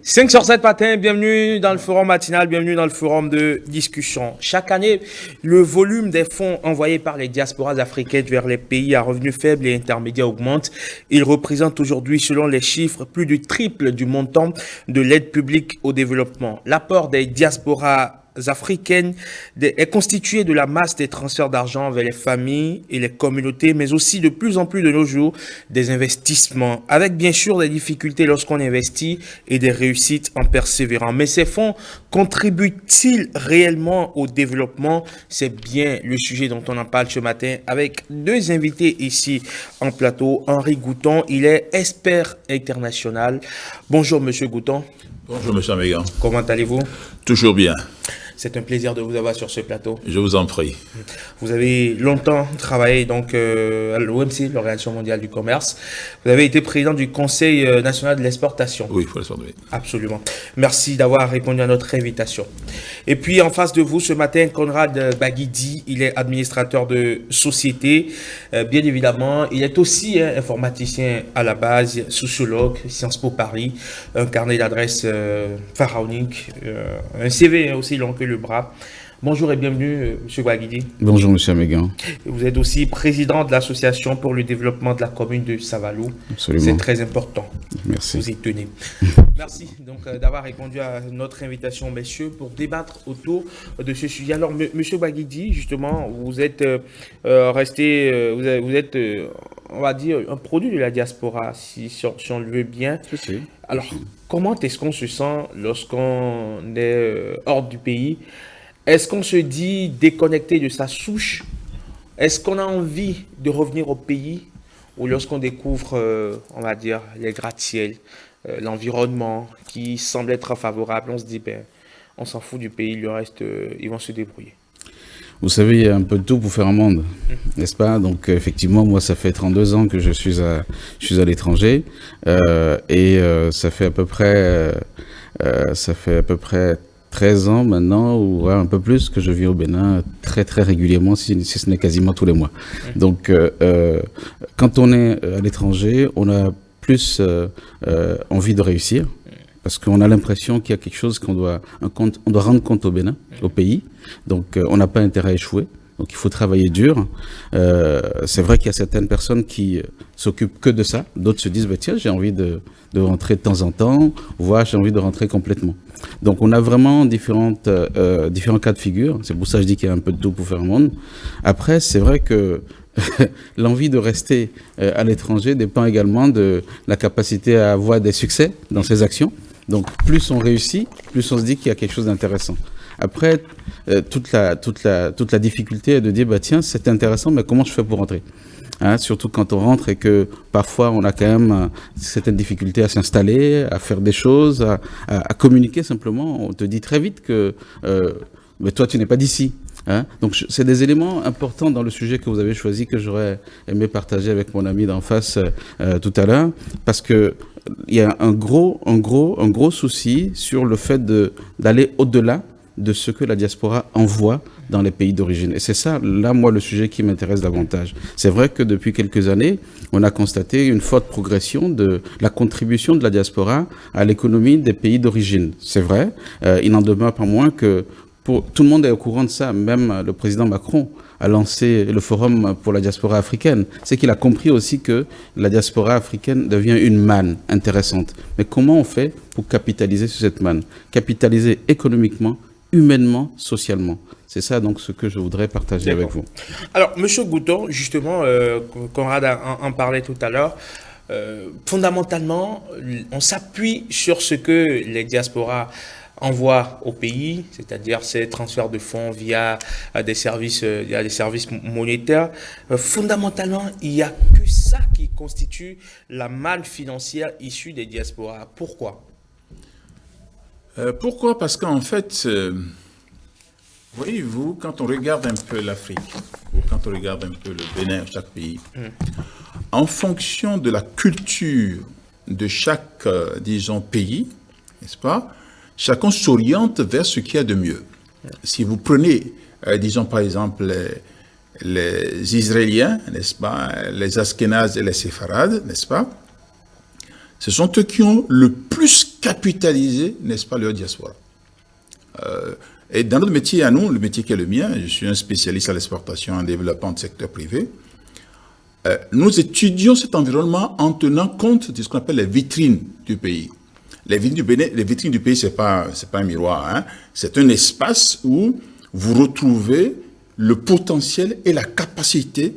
5 sur 7 matin, bienvenue dans le forum matinal, bienvenue dans le forum de discussion. Chaque année, le volume des fonds envoyés par les diasporas africaines vers les pays à revenus faibles et intermédiaires augmente. Il représente aujourd'hui, selon les chiffres, plus du triple du montant de l'aide publique au développement. L'apport des diasporas africaines est constituée de la masse des transferts d'argent vers les familles et les communautés, mais aussi de plus en plus de nos jours des investissements, avec bien sûr des difficultés lorsqu'on investit et des réussites en persévérant. Mais ces fonds contribuent-ils réellement au développement? C'est bien le sujet dont on en parle ce matin avec deux invités ici en plateau. Henri Gouton, il est expert international. Bonjour Monsieur Gouton. Bonjour Monsieur Amégan. Comment allez-vous? Toujours bien. C'est un plaisir de vous avoir sur ce plateau. Je vous en prie. Vous avez longtemps travaillé donc à l'OMC, l'Organisation mondiale du commerce. Vous avez été président du Conseil national de l'exportation. Oui, il faut le savoir. Absolument. Merci d'avoir répondu à notre invitation. Et puis en face de vous ce matin, Conrad Baguidi, il est administrateur de société. Bien évidemment, il est aussi informaticien à la base, sociologue, Sciences Po Paris, un carnet d'adresses pharaonique, un CV aussi long que le bras. Bonjour et bienvenue, M. Baguidi. Bonjour, M. Amégan. Vous êtes aussi président de l'Association pour le développement de la commune de Savalou. Absolument. C'est très important. Merci. Vous y tenez. Merci donc d'avoir répondu à notre invitation, messieurs, pour débattre autour de ce sujet. Alors, M. Baguidi, justement, vous êtes resté, vous êtes, on va dire, un produit de la diaspora, si on le veut bien. Si. Alors, comment est-ce qu'on se sent lorsqu'on est hors du pays? Est-ce qu'on se dit déconnecté de sa souche? Est-ce qu'on a envie de revenir au pays? Ou lorsqu'on découvre, on va dire, les gratte-ciel, l'environnement qui semble être favorable, on se dit, ben, on s'en fout du pays, le reste, ils vont se débrouiller. Vous savez, il y a un peu de tout pour faire un monde, n'est-ce pas? Donc, effectivement, moi, ça fait 32 ans que je suis à l'étranger ça fait à peu près 13 ans maintenant, ou un peu plus, que je vis au Bénin très très régulièrement, si ce n'est quasiment tous les mois. Donc, quand on est à l'étranger, on a plus envie de réussir, parce qu'on a l'impression qu'il y a quelque chose on doit rendre compte au Bénin, au pays. Donc, on n'a pas intérêt à échouer. Donc, il faut travailler dur. C'est vrai qu'il y a certaines personnes qui s'occupent que de ça. D'autres se disent, bah, tiens, j'ai envie de rentrer de temps en temps, voire j'ai envie de rentrer complètement. Donc, on a vraiment différents cas de figure. C'est pour ça que je dis qu'il y a un peu de tout pour faire un monde. Après, c'est vrai que l'envie de rester à l'étranger dépend également de la capacité à avoir des succès dans ses actions. Donc, plus on réussit, plus on se dit qu'il y a quelque chose d'intéressant. Après, toute la difficulté est de dire, bah, tiens, c'est intéressant, mais comment je fais pour rentrer? Surtout quand on rentre et que parfois on a quand même certaines difficultés à s'installer, à faire des choses, à communiquer simplement. On te dit très vite que mais toi tu n'es pas d'ici. Donc c'est des éléments importants dans le sujet que vous avez choisi, que j'aurais aimé partager avec mon ami d'en face tout à l'heure, parce que il y a un gros souci sur le fait d'aller au-delà de ce que la diaspora envoie dans les pays d'origine. Et c'est ça, là, moi, le sujet qui m'intéresse davantage. C'est vrai que depuis quelques années, on a constaté une forte progression de la contribution de la diaspora à l'économie des pays d'origine. C'est vrai, il n'en demeure pas moins que tout le monde est au courant de ça. Même le président Macron a lancé le forum pour la diaspora africaine. C'est qu'il a compris aussi que la diaspora africaine devient une manne intéressante. Mais comment on fait pour capitaliser sur cette manne? Capitaliser économiquement, humainement, socialement. C'est ça donc ce que je voudrais partager avec vous. Alors, Monsieur Gouton, justement, Conrad en parlait tout à l'heure, fondamentalement, on s'appuie sur ce que les diasporas envoient au pays, c'est-à-dire ces transferts de fonds via des services monétaires. Fondamentalement, il n'y a que ça qui constitue la manne financière issue des diasporas. Pourquoi? Pourquoi? Parce qu'en fait, voyez-vous, quand on regarde un peu l'Afrique, ou quand on regarde un peu le Bénin, chaque pays, en fonction de la culture de chaque, disons, pays, n'est-ce pas, chacun s'oriente vers ce qu'il y a de mieux. Si vous prenez, disons par exemple, les Israéliens, n'est-ce pas, les Ashkénazes et les Séfarades, n'est-ce pas, ce sont eux qui ont le plus capitaliser, n'est-ce pas, leur diaspora. Et dans notre métier à nous, le métier qui est le mien, je suis un spécialiste à l'exportation et en développement du secteur privé, nous étudions cet environnement en tenant compte de ce qu'on appelle les vitrines du pays. Les vitrines du pays, c'est pas un miroir, hein. C'est un espace où vous retrouvez le potentiel et la capacité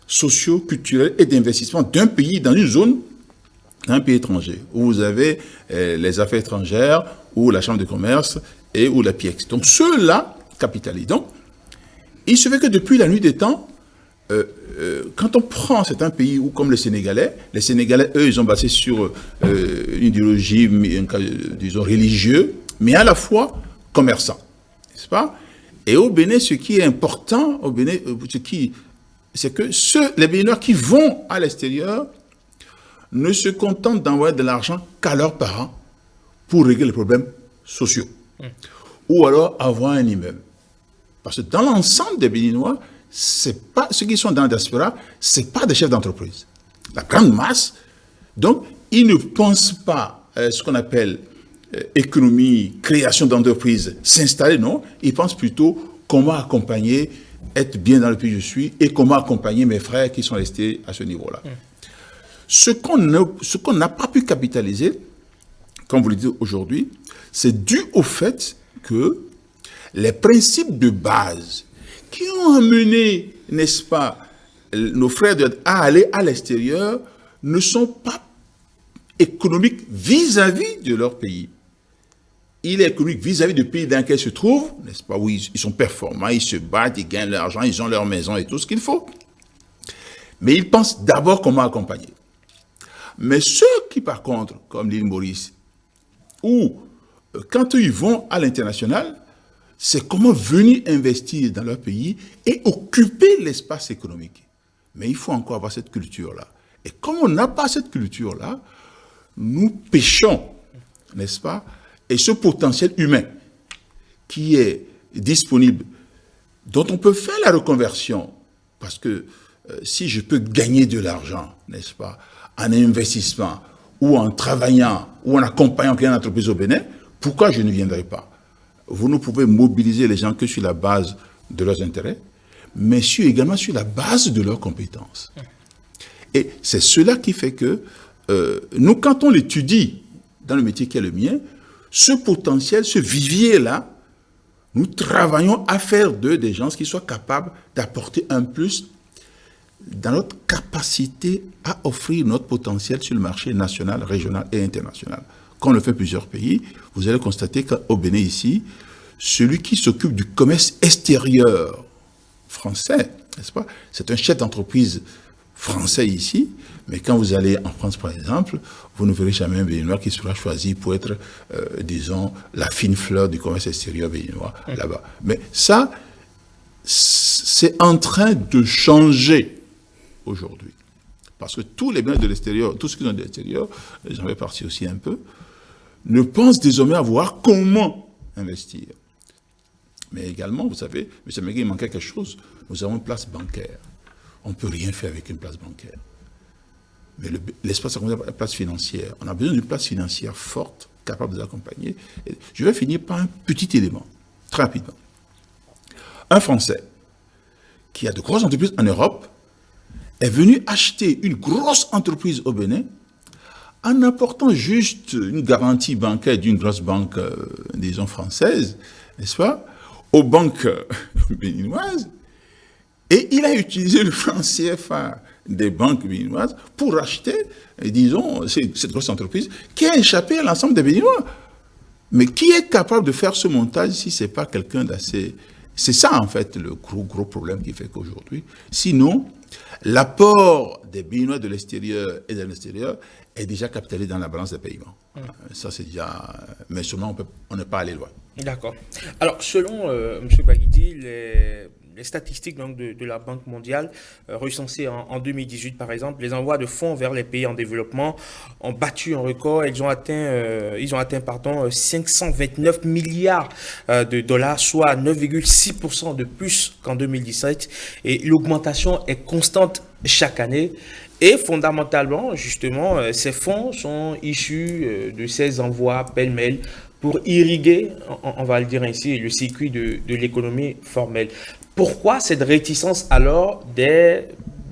socio-culturelle et d'investissement d'un pays dans une zone, un pays étranger, où vous avez les affaires étrangères, ou la chambre de commerce, et ou la PIEX. Donc ceux-là capitalisent. Donc, il se fait que depuis la nuit des temps, quand on prend certains pays où, comme les Sénégalais, eux, ils ont basé sur une idéologie, disons, religieuse, mais à la fois commerçant, n'est-ce pas? Et au Bénin, ce qui est important, au Bénin, c'est que les Béninois qui vont à l'extérieur ne se contentent d'envoyer de l'argent qu'à leurs parents pour régler les problèmes sociaux. Ou alors avoir un immeuble. Parce que dans l'ensemble des Béninois, c'est pas, ceux qui sont dans la diaspora, ce pas des chefs d'entreprise. La grande masse, donc, ils ne pensent pas à ce qu'on appelle économie, création d'entreprises, s'installer, non. Ils pensent plutôt comment accompagner, être bien dans le pays où je suis, et comment accompagner mes frères qui sont restés à ce niveau-là. Ce qu'on n'a pas pu capitaliser, comme vous le dites aujourd'hui, c'est dû au fait que les principes de base qui ont amené, n'est-ce pas, nos frères à aller à l'extérieur ne sont pas économiques vis-à-vis de leur pays. Il est économique vis-à-vis du pays dans lequel ils se trouvent, n'est-ce pas, où ils sont performants, ils se battent, ils gagnent leur argent, ils ont leur maison et tout ce qu'il faut. Mais ils pensent d'abord comment accompagner. Mais ceux qui, par contre, comme l'île Maurice, ou quand ils vont à l'international, c'est comment venir investir dans leur pays et occuper l'espace économique. Mais il faut encore avoir cette culture-là. Et comme on n'a pas cette culture-là, nous pêchons, n'est-ce pas? Et ce potentiel humain qui est disponible, dont on peut faire la reconversion, parce que si je peux gagner de l'argent, n'est-ce pas, en investissement, ou en travaillant, ou en accompagnant une entreprise au Bénin, pourquoi je ne viendrai pas? Vous ne pouvez mobiliser les gens que sur la base de leurs intérêts, mais également sur la base de leurs compétences. Et c'est cela qui fait que nous, quand on l'étudie dans le métier qui est le mien, ce potentiel, ce vivier-là, nous travaillons à faire d'eux des gens qui soient capables d'apporter un plus dans notre capacité à offrir notre potentiel sur le marché national, régional et international. Quand on le fait plusieurs pays, vous allez constater qu'au Bénin ici, celui qui s'occupe du commerce extérieur français, n'est-ce pas? C'est un chef d'entreprise français ici, mais quand vous allez en France, par exemple, vous ne verrez jamais un Béninois qui sera choisi pour être, disons, la fine fleur du commerce extérieur béninois là-bas. Mais ça, c'est en train de changer aujourd'hui. Parce que tous les biens de l'extérieur, tous ceux qui sont de l'extérieur, j'en vais partir aussi un peu, ne pensent désormais à voir comment investir. Mais également, vous savez, M. Megui, il manquait quelque chose. Nous avons une place bancaire. On ne peut rien faire avec une place bancaire. Mais l'espace, c'est une place financière. On a besoin d'une place financière forte, capable de nous accompagner. Et je vais finir par un petit élément, très rapidement. Un Français qui a de grosses entreprises en Europe est venu acheter une grosse entreprise au Bénin en apportant juste une garantie bancaire d'une grosse banque, disons, française, n'est-ce pas, aux banques béninoises, et il a utilisé le franc CFA des banques béninoises pour acheter, disons, cette grosse entreprise qui a échappé à l'ensemble des Béninois. Mais qui est capable de faire ce montage si ce n'est pas quelqu'un d'assez... C'est ça, en fait, le gros problème qui fait qu'aujourd'hui, sinon, l'apport des Béninois de l'extérieur et de l'extérieur est déjà capitalisé dans la balance des paiements. Ça, c'est déjà... Mais seulement, on n'est pas allé loin. D'accord. Alors, selon M. Baguidi, les les statistiques donc, de la Banque mondiale recensées en 2018, par exemple, les envois de fonds vers les pays en développement ont battu un record. Ils ont atteint 529 milliards de dollars, soit 9,6% de plus qu'en 2017. Et l'augmentation est constante chaque année. Et fondamentalement, justement, ces fonds sont issus de ces envois pêle-mêle pour irriguer, on va le dire ainsi, le circuit de l'économie formelle. Pourquoi cette réticence alors de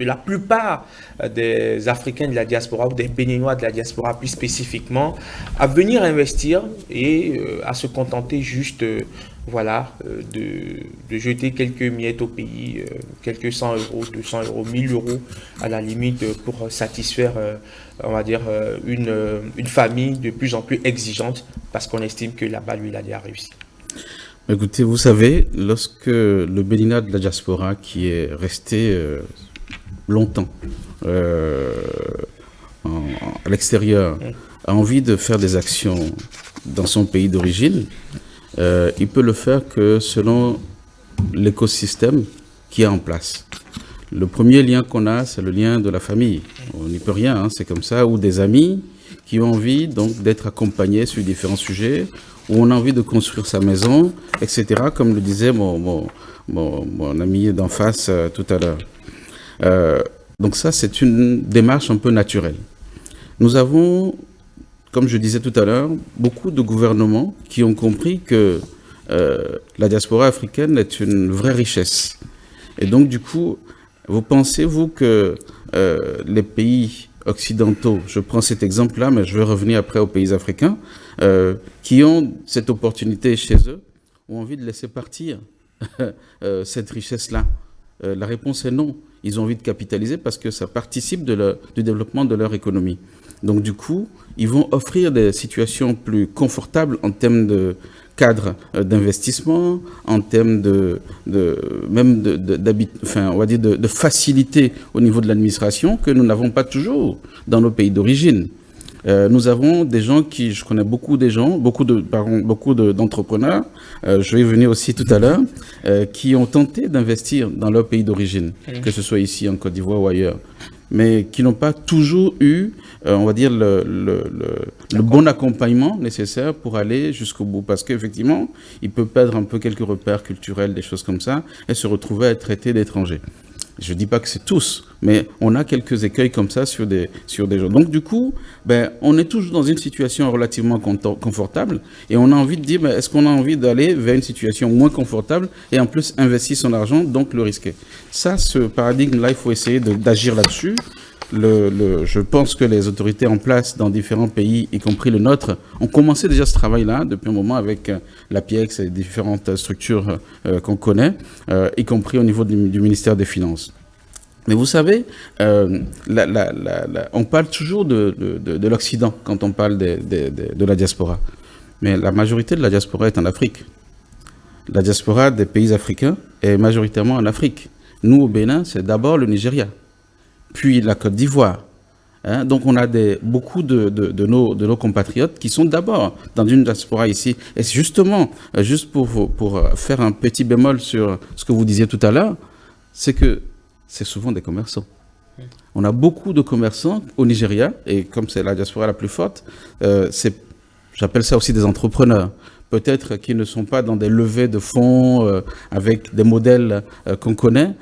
la plupart des Africains de la diaspora ou des Béninois de la diaspora plus spécifiquement à venir investir et à se contenter juste de jeter quelques miettes au pays, quelques 100 euros, 200 euros, 1000 euros à la limite pour satisfaire, on va dire, une famille de plus en plus exigeante parce qu'on estime que là-bas, lui, il a déjà réussi. Écoutez, vous savez, lorsque le Béninois de la diaspora qui est resté longtemps à l'extérieur a envie de faire des actions dans son pays d'origine, il peut le faire que selon l'écosystème qui est en place. Le premier lien qu'on a, c'est le lien de la famille. On n'y peut rien, hein, c'est comme ça, ou des amis qui ont envie donc d'être accompagnés sur différents sujets, où on a envie de construire sa maison, etc., comme le disait mon ami d'en face tout à l'heure. Donc ça, c'est une démarche un peu naturelle. Nous avons, comme je disais tout à l'heure, beaucoup de gouvernements qui ont compris que la diaspora africaine est une vraie richesse. Et donc, du coup, vous pensez, vous, que les pays occidentaux, je prends cet exemple-là, mais je vais revenir après aux pays africains, qui ont cette opportunité chez eux, ont envie de laisser partir cette richesse-là? La réponse est non. Ils ont envie de capitaliser parce que ça participe du développement de leur économie. Donc du coup, ils vont offrir des situations plus confortables en termes de cadre d'investissement, en termes de facilité au niveau de l'administration que nous n'avons pas toujours dans nos pays d'origine. Nous avons des gens je connais beaucoup d'entrepreneurs, je vais y venir aussi tout à l'heure, qui ont tenté d'investir dans leur pays d'origine, que ce soit ici en Côte d'Ivoire ou ailleurs, mais qui n'ont pas toujours eu, on va dire, le bon accompagnement nécessaire pour aller jusqu'au bout. Parce qu'effectivement, il peut perdre un peu quelques repères culturels, des choses comme ça, et se retrouver à être traité d'étranger. Je ne dis pas que c'est tous, mais on a quelques écueils comme ça sur des gens. Donc du coup, on est toujours dans une situation relativement confortable et on a envie de dire, est-ce qu'on a envie d'aller vers une situation moins confortable et en plus investir son argent, donc le risquer? Ça, ce paradigme-là, il faut essayer d'agir là-dessus. Je pense que les autorités en place dans différents pays, y compris le nôtre, ont commencé déjà ce travail-là depuis un moment avec l'APIEX et différentes structures qu'on connaît, y compris au niveau du ministère des Finances. Mais vous savez, on parle toujours de l'Occident quand on parle de la diaspora. Mais la majorité de la diaspora est en Afrique. La diaspora des pays africains est majoritairement en Afrique. Nous, au Bénin, c'est d'abord le Nigeria, puis la Côte d'Ivoire. Donc on a beaucoup de nos compatriotes qui sont d'abord dans une diaspora ici. Et justement, juste pour faire un petit bémol sur ce que vous disiez tout à l'heure, c'est que c'est souvent des commerçants. On a beaucoup de commerçants au Nigeria, et comme c'est la diaspora la plus forte, j'appelle ça aussi des entrepreneurs. Peut-être qu'ils ne sont pas dans des levées de fonds avec des modèles qu'on connaît,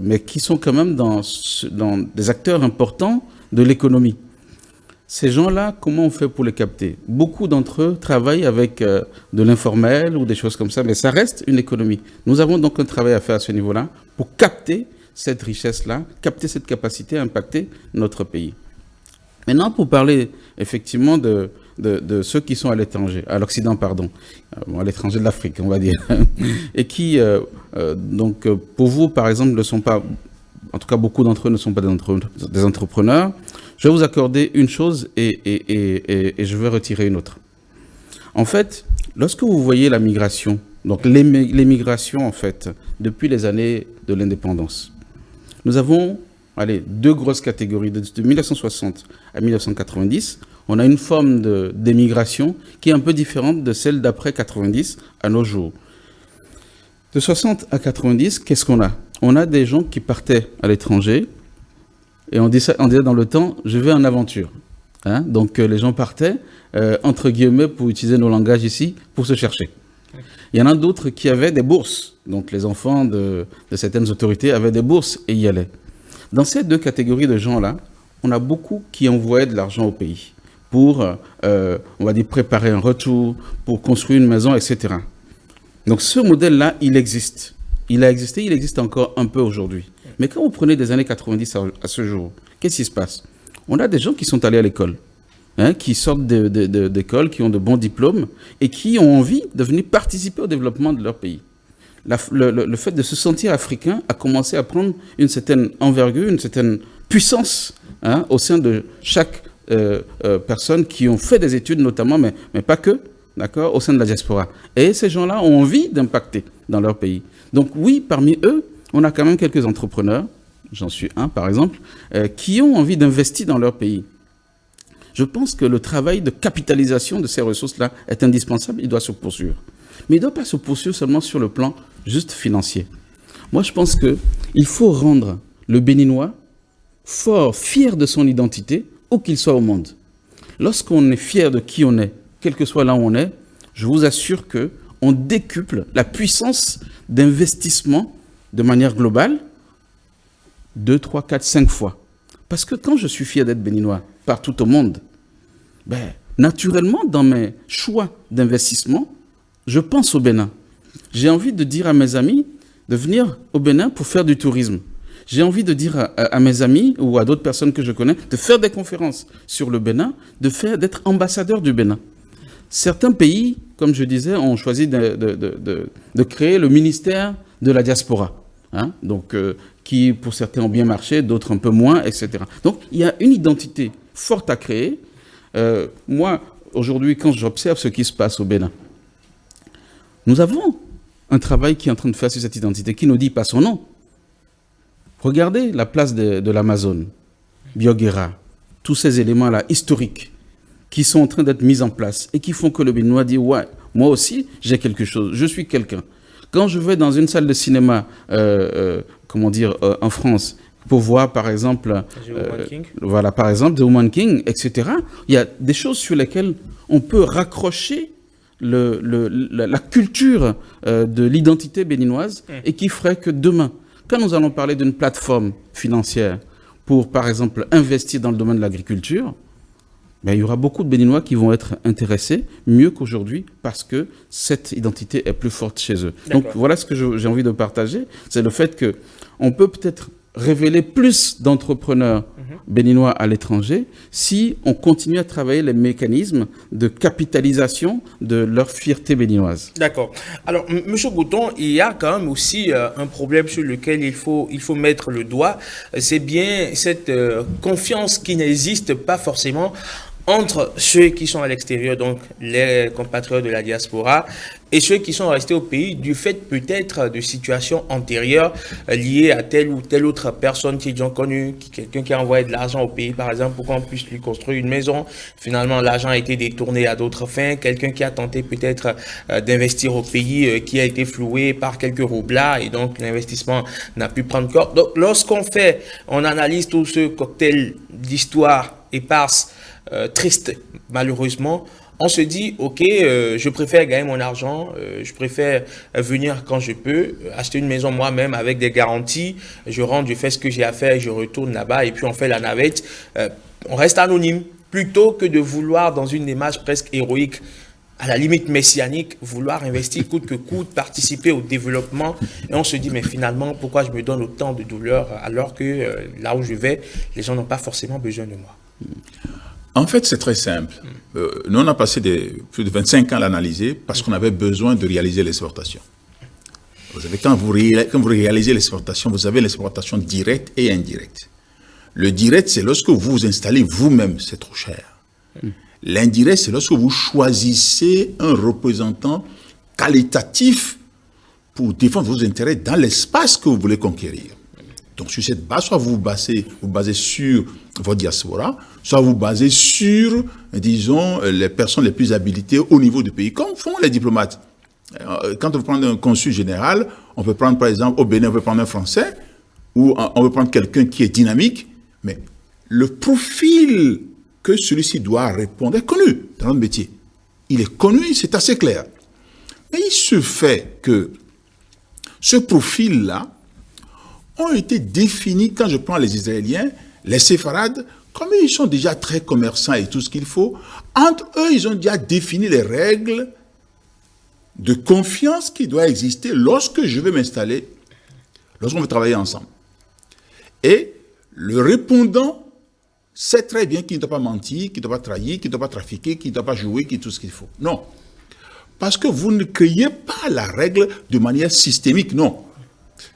mais qui sont quand même dans des acteurs importants de l'économie. Ces gens-là, comment on fait pour les capter? Beaucoup d'entre eux travaillent avec de l'informel ou des choses comme ça, mais ça reste une économie. Nous avons donc un travail à faire à ce niveau-là pour capter cette richesse-là, capter cette capacité à impacter notre pays. Maintenant, pour parler effectivement de ceux qui sont à l'étranger, à l'Occident, pardon, à l'étranger de l'Afrique, on va dire, et qui, donc, pour vous, par exemple, ne sont pas, en tout cas, beaucoup d'entre eux ne sont pas des entrepreneurs. Je vais vous accorder une chose et je vais retirer une autre. En fait, lorsque vous voyez la migration, donc l'émigration, en fait, depuis les années de l'indépendance, nous avons deux grosses catégories. De 1960 à 1990, on a une forme d'émigration qui est un peu différente de celle d'après 90 à nos jours. De 60 à 90, qu'est-ce qu'on a? On a des gens qui partaient à l'étranger et on disait dans le temps, je vais en aventure. Hein? Donc les gens partaient, entre guillemets, pour utiliser nos langages ici, pour se chercher. Il y en a d'autres qui avaient des bourses. Donc les enfants de certaines autorités avaient des bourses et y allaient. Dans ces deux catégories de gens-là, on a beaucoup qui envoyaient de l'argent au pays pour, on va dire, préparer un retour, pour construire une maison, etc. Donc ce modèle-là, il existe. Il a existé, il existe encore un peu aujourd'hui. Mais quand vous prenez des années 90 à ce jour, qu'est-ce qui se passe? On a des gens qui sont allés à l'école, hein, qui sortent d'école, qui ont de bons diplômes et qui ont envie de venir participer au développement de leur pays. Le fait de se sentir africain a commencé à prendre une certaine envergure, une certaine puissance, hein, au sein de chaque personne qui ont fait des études notamment, mais pas que, d'accord, au sein de la diaspora. Et ces gens-là ont envie d'impacter dans leur pays. Donc oui, parmi eux, on a quand même quelques entrepreneurs, j'en suis un par exemple, qui ont envie d'investir dans leur pays. Je pense que le travail de capitalisation de ces ressources-là est indispensable, il doit se poursuivre. Mais il ne doit pas se poursuivre seulement sur le plan juste financier. Moi, je pense qu'il faut rendre le Béninois fort, fier de son identité, où qu'il soit au monde. Lorsqu'on est fier de qui on est, quel que soit là où on est, je vous assure qu'on décuple la puissance d'investissement de manière globale 2, 3, 4, 5 fois. Parce que quand je suis fier d'être béninois partout au monde, ben, naturellement, dans mes choix d'investissement, je pense au Bénin. J'ai envie de dire à mes amis de venir au Bénin pour faire du tourisme. J'ai envie de dire à mes amis ou à d'autres personnes que je connais de faire des conférences sur le Bénin, d'être ambassadeur du Bénin. Certains pays, comme je disais, ont choisi de créer le ministère de la diaspora. Hein, donc, qui pour certains ont bien marché, d'autres un peu moins, etc. Donc il y a une identité forte à créer. Moi, aujourd'hui, quand j'observe ce qui se passe au Bénin, nous avons un travail qui est en train de faire sur cette identité, qui ne dit pas son nom. Regardez la place de l'Amazone, Bioguera, tous ces éléments-là historiques qui sont en train d'être mis en place et qui font que le Béninois dit « ouais, moi aussi, j'ai quelque chose, je suis quelqu'un ». Quand je vais dans une salle de cinéma, en France, pour voir par exemple, voilà, par exemple, The Woman King, etc., il y a des choses sur lesquelles on peut raccrocher la culture de l'identité béninoise et qui ferait que demain, quand nous allons parler d'une plateforme financière pour, par exemple, investir dans le domaine de l'agriculture, ben, il y aura beaucoup de Béninois qui vont être intéressés, mieux qu'aujourd'hui, parce que cette identité est plus forte chez eux. Donc voilà ce que j'ai envie de partager, c'est le fait qu'on peut peut-être révéler plus d'entrepreneurs béninois à l'étranger si on continue à travailler les mécanismes de capitalisation de leur fierté béninoise. D'accord. Alors, M. Gouton, il y a quand même aussi un problème sur lequel il faut mettre le doigt. C'est bien cette confiance qui n'existe pas forcément entre ceux qui sont à l'extérieur, donc les compatriotes de la diaspora, et ceux qui sont restés au pays du fait peut-être de situations antérieures liées à telle ou telle autre personne qu'ils ont connue, quelqu'un qui a envoyé de l'argent au pays par exemple pour qu'on puisse lui construire une maison. Finalement, l'argent a été détourné à d'autres fins. Quelqu'un qui a tenté peut-être d'investir au pays qui a été floué par quelques roublards et donc l'investissement n'a pu prendre corps. Donc on analyse tout ce cocktail d'histoire éparse, triste malheureusement, on se dit ok, je préfère gagner mon argent, je préfère venir quand je peux, acheter une maison moi-même avec des garanties, je rentre, je fais ce que j'ai à faire, je retourne là-bas et puis on fait la navette, on reste anonyme plutôt que de vouloir dans une démarche presque héroïque, à la limite messianique, vouloir investir coûte que coûte, participer au développement. Et on se dit, mais finalement, pourquoi je me donne autant de douleur alors que là où je vais, les gens n'ont pas forcément besoin de moi. En fait, c'est très simple. Nous, on a passé plus de 25 ans à l'analyser parce qu'on avait besoin de réaliser l'exportation. Vous savez, quand vous réalisez l'exportation, vous avez l'exportation directe et indirecte. Le direct, c'est lorsque vous vous installez vous-même, c'est trop cher. L'indirect, c'est lorsque vous choisissez un représentant qualitatif pour défendre vos intérêts dans l'espace que vous voulez conquérir. Donc, sur cette base, soit vous vous basez sur votre diaspora, soit vous basez sur, disons, les personnes les plus habilitées au niveau du pays, comme font les diplomates. Quand vous prenez un consul général, On peut prendre, par exemple, au Bénin, on peut prendre un Français, ou on peut prendre quelqu'un qui est dynamique, mais le profil que celui-ci doit répondre est connu dans notre métier. Il est connu, c'est assez clair. Mais il se fait que ce profil-là ont été définis, quand je prends les Israéliens, les séfarades, comme ils sont déjà très commerçants et tout ce qu'il faut, entre eux, ils ont déjà défini les règles de confiance qui doit exister lorsque je vais m'installer, lorsqu'on veut travailler ensemble. Et le répondant sait très bien qu'il ne doit pas mentir, qu'il ne doit pas trahir, qu'il ne doit pas trafiquer, qu'il ne doit pas jouer, qu'il tout ce qu'il faut. Non. Parce que vous ne créez pas la règle de manière systémique, non.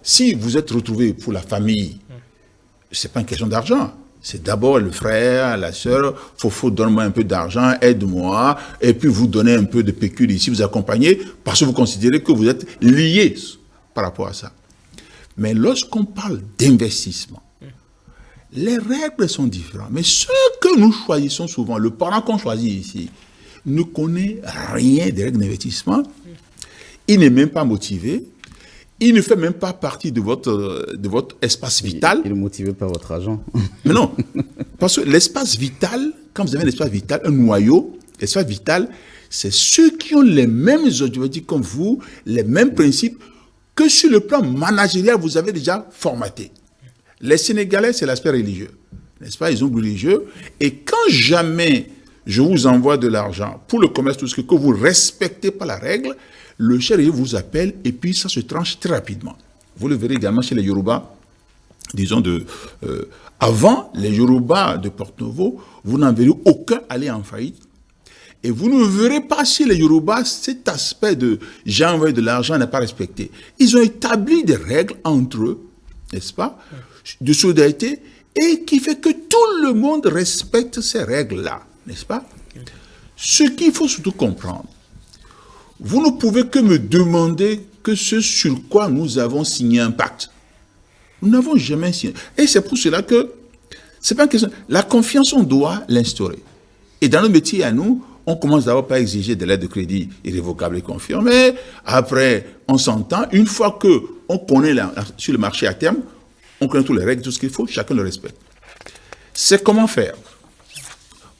Si vous êtes retrouvé pour la famille, ce n'est pas une question d'argent. C'est d'abord le frère, la sœur, Fofo, donne-moi un peu d'argent, aide-moi, et puis vous donnez un peu de pécule ici, vous accompagnez, parce que vous considérez que vous êtes liés par rapport à ça. Mais lorsqu'on parle d'investissement, les règles sont différentes. Mais ce que nous choisissons souvent, le parent qu'on choisit ici, ne connaît rien des règles d'investissement, il n'est même pas motivé, il ne fait même pas partie de votre espace vital. Il est motivé par votre argent. Mais non, parce que l'espace vital, quand vous avez un espace vital, un noyau, l'espace vital, c'est ceux qui ont les mêmes objectifs comme vous, les mêmes principes, que sur le plan managérial, vous avez déjà formaté. Les Sénégalais, c'est l'aspect religieux, n'est-ce pas? Ils sont religieux. Et quand jamais je vous envoie de l'argent pour le commerce, tout ce que vous ne respectez pas la règle, le chef religieux vous appelle et puis ça se tranche très rapidement. Vous le verrez également chez les Yoruba, disons avant les Yoruba de Porto-Novo, vous n'en verrez aucun aller en faillite. Et vous ne verrez pas chez les Yoruba cet aspect de « j'ai envoyé de l'argent, n'est pas respecté ». Ils ont établi des règles entre eux, n'est-ce pas, de solidarité, et qui fait que tout le monde respecte ces règles-là, n'est-ce pas? Ce qu'il faut surtout comprendre, vous ne pouvez que me demander que ce sur quoi nous avons signé un pacte. Nous n'avons jamais signé. Et c'est pour cela que, c'est pas une question, la confiance, on doit l'instaurer. Et dans notre métier à nous, on commence d'abord par exiger des lettres de crédit irrévocables et confirmées. Après, on s'entend. Une fois qu'on connaît sur le marché à terme, on connaît toutes les règles, tout ce qu'il faut, chacun le respecte. C'est comment faire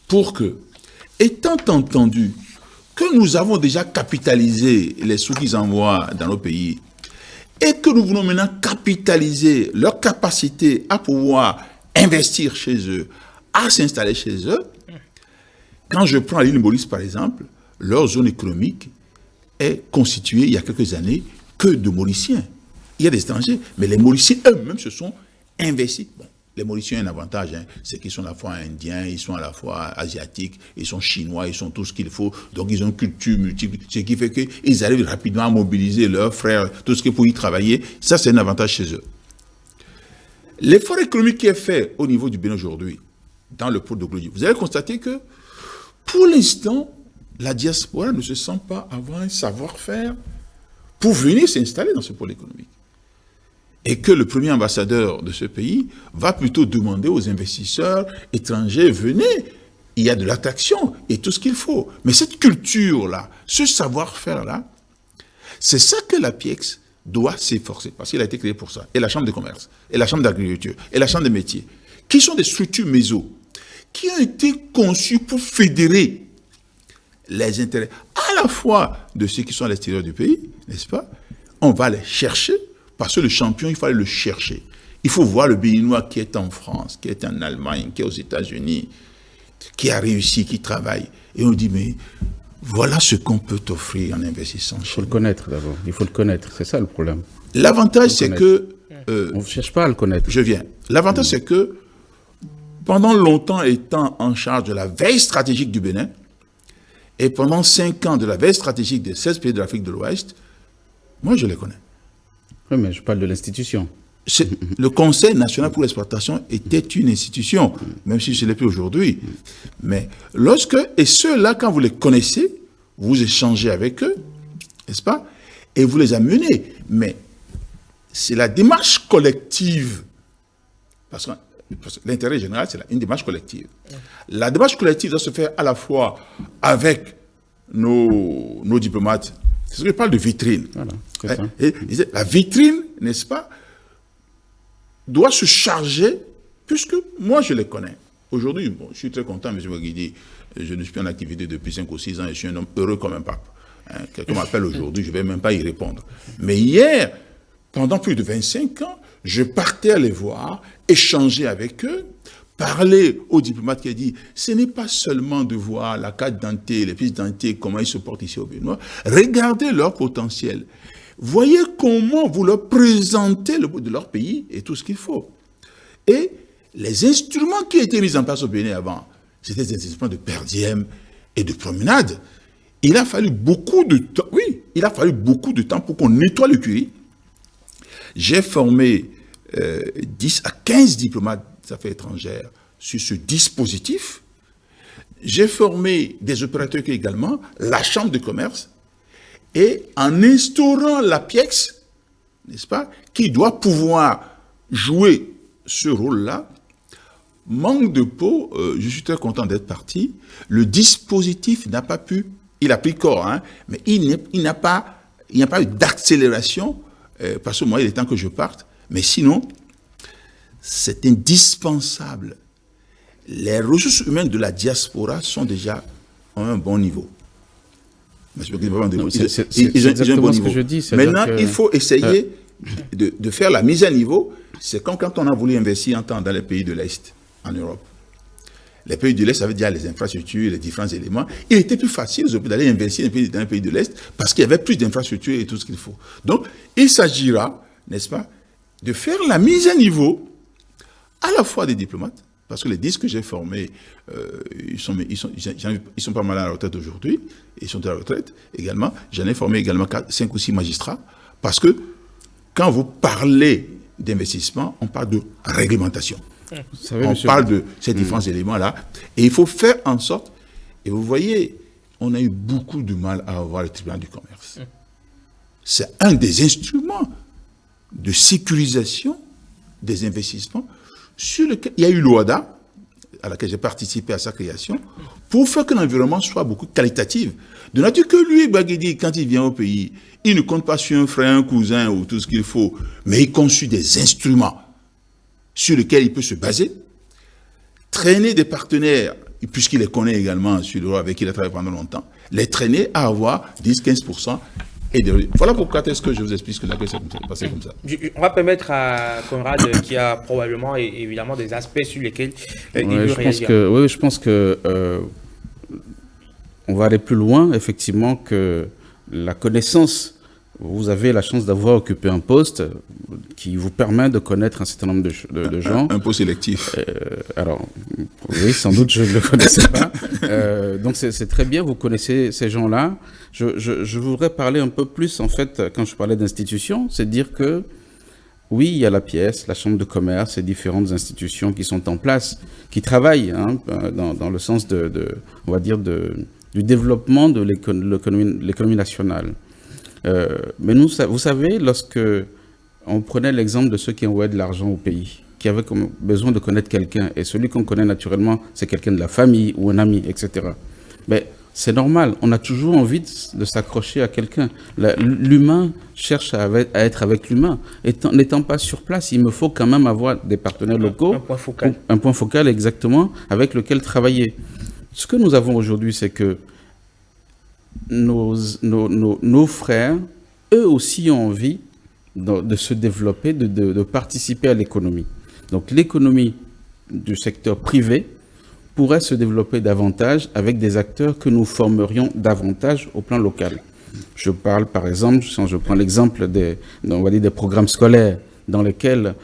pour que, étant entendu que nous avons déjà capitalisé les sous qu'ils envoient dans nos pays et que nous voulons maintenant capitaliser leur capacité à pouvoir investir chez eux, à s'installer chez eux. Quand je prends l'île Maurice, par exemple, leur zone économique est constituée, il y a quelques années, que de Mauriciens. Il y a des étrangers, mais les Mauriciens eux-mêmes se sont investis. Bon, les Mauriciens ont un avantage, c'est qu'ils sont à la fois indiens, ils sont à la fois asiatiques, ils sont chinois, ils sont tout ce qu'il faut. Donc ils ont une culture multiple, ce qui fait qu'ils arrivent rapidement à mobiliser leurs frères, tout ce qu'il faut y travailler. Ça, c'est un avantage chez eux. L'effort économique qui est fait au niveau du Bénin aujourd'hui, dans le pôle de Glody, vous allez constater que, pour l'instant, la diaspora ne se sent pas avoir un savoir-faire pour venir s'installer dans ce pôle économique. Et que le premier ambassadeur de ce pays va plutôt demander aux investisseurs étrangers, venez, il y a de l'attraction et tout ce qu'il faut. Mais cette culture-là, ce savoir-faire-là, c'est ça que la PIEX doit s'efforcer, parce qu'il a été créé pour ça. Et la Chambre de commerce, et la Chambre d'agriculture, et la Chambre des métiers, qui sont des structures méso, qui ont été conçues pour fédérer les intérêts à la fois de ceux qui sont à l'extérieur du pays, n'est-ce pas? On va les chercher, parce que le champion, il faut aller le chercher. Il faut voir le Béninois qui est en France, qui est en Allemagne, qui est aux États-Unis, qui a réussi, qui travaille. Et on dit, mais voilà ce qu'on peut t'offrir en investissant. Il faut le connaître d'abord, il faut le connaître, c'est ça le problème. L'avantage, c'est que... on ne cherche pas à le connaître. Je viens. L'avantage, c'est que pendant longtemps étant en charge de la veille stratégique du Bénin, et pendant 5 ans de la veille stratégique des 16 pays de l'Afrique de l'Ouest, moi je les connais. Oui, mais je parle de l'institution. Le Conseil national pour l'exploitation était une institution, même si je ne l'ai plus aujourd'hui. Mais et ceux-là, quand vous les connaissez, vous échangez avec eux, n'est-ce pas? Et vous les amenez. Mais c'est la démarche collective. Parce que l'intérêt général, c'est une démarche collective. La démarche collective doit se faire à la fois avec nos diplomates C'est ce que je parle de vitrine. Voilà, c'est ça. Et la vitrine, n'est-ce pas, doit se charger, puisque moi je les connais. Aujourd'hui, bon, je suis très content, M. Ouaguidi. Je ne suis plus en activité depuis 5 ou 6 ans et je suis un homme heureux comme un pape. Quelqu'un m'appelle aujourd'hui, je ne vais même pas y répondre. Mais hier, pendant plus de 25 ans, je partais aller voir, échanger avec eux, parler aux diplomates qui a dit, ce n'est pas seulement de voir la carte d'identité, les pièces d'identité, comment ils se portent ici au Bénin. Regardez leur potentiel. Voyez comment vous leur présentez le bout de leur pays et tout ce qu'il faut. Et les instruments qui étaient mis en place au Bénin avant, c'était des instruments de perdième et de promenade. Il a fallu beaucoup de temps, oui, il a fallu beaucoup de temps pour qu'on nettoie le curry. J'ai formé 10 à 15 diplomates des affaires étrangères sur ce dispositif. J'ai formé des opérateurs également, la Chambre de commerce, et en instaurant la PIEX, n'est-ce pas, qui doit pouvoir jouer ce rôle-là, manque de peau, je suis très content d'être parti, le dispositif n'a pas pu, il a pris corps, hein, mais il n'y a pas eu d'accélération, parce que moi, il est temps que je parte, mais sinon, c'est indispensable. Les ressources humaines de la diaspora sont déjà à un bon niveau. C'est exactement ce que je dis. Maintenant, il faut essayer de faire la mise à niveau. C'est comme quand on a voulu investir un temps dans les pays de l'Est, en Europe. Les pays de l'Est, ça veut dire les infrastructures, les différents éléments. Il était plus facile d'aller investir dans les pays de l'Est parce qu'il y avait plus d'infrastructures et tout ce qu'il faut. Donc, il s'agira, n'est-ce pas, de faire la mise à niveau à la fois des diplomates, parce que les 10 que j'ai formés, ils sont pas mal à la retraite aujourd'hui, ils sont à la retraite également. J'en ai formé également 5 ou 6 magistrats, parce que quand vous parlez d'investissement, on parle de réglementation. On parle de ces différents éléments-là, et il faut faire en sorte, et vous voyez, on a eu beaucoup de mal à avoir le tribunal du commerce. C'est un des instruments de sécurisation des investissements sur lequel il y a eu l'OADA, à laquelle j'ai participé à sa création, pour faire que l'environnement soit beaucoup qualitatif. De nature que lui, Ouaguidi, quand il vient au pays, il ne compte pas sur un frère, un cousin ou tout ce qu'il faut, mais il conçut des instruments sur lesquels il peut se baser, traîner des partenaires, puisqu'il les connaît également, sur le rôle avec qui il a travaillé pendant longtemps, les traîner à avoir 10-15%. Voilà pourquoi est-ce que je vous explique que la question s'est passée comme ça. On va permettre à Conrad, qui a probablement évidemment des aspects sur lesquels il veut réagir. Je pense que on va aller plus loin, effectivement, que la connaissance. Vous avez la chance d'avoir occupé un poste qui vous permet de connaître un certain nombre de gens. Un poste sélectif. Alors, oui, sans doute, je ne le connaissais pas. Donc, c'est très bien, vous connaissez ces gens-là. Je voudrais parler un peu plus, en fait, quand je parlais d'institutions, c'est dire que, oui, il y a la pièce, la chambre de commerce et différentes institutions qui sont en place, qui travaillent dans le sens on va dire, du développement de l'économie nationale. Mais nous, vous savez, lorsque on prenait l'exemple de ceux qui envoyaient de l'argent au pays, qui avaient besoin de connaître quelqu'un, et celui qu'on connaît naturellement, c'est quelqu'un de la famille ou un ami, etc. Mais c'est normal, on a toujours envie de s'accrocher à quelqu'un. L'humain cherche à être avec l'humain. N'étant pas sur place, il me faut quand même avoir des partenaires locaux. Un point focal. Un point focal, exactement, avec lequel travailler. Ce que nous avons aujourd'hui, c'est que nos frères, eux aussi ont envie de se développer, de participer à l'économie. Donc l'économie du secteur privé pourrait se développer davantage avec des acteurs que nous formerions davantage au plan local. Je parle par exemple, si je prends l'exemple des programmes scolaires dans lesquels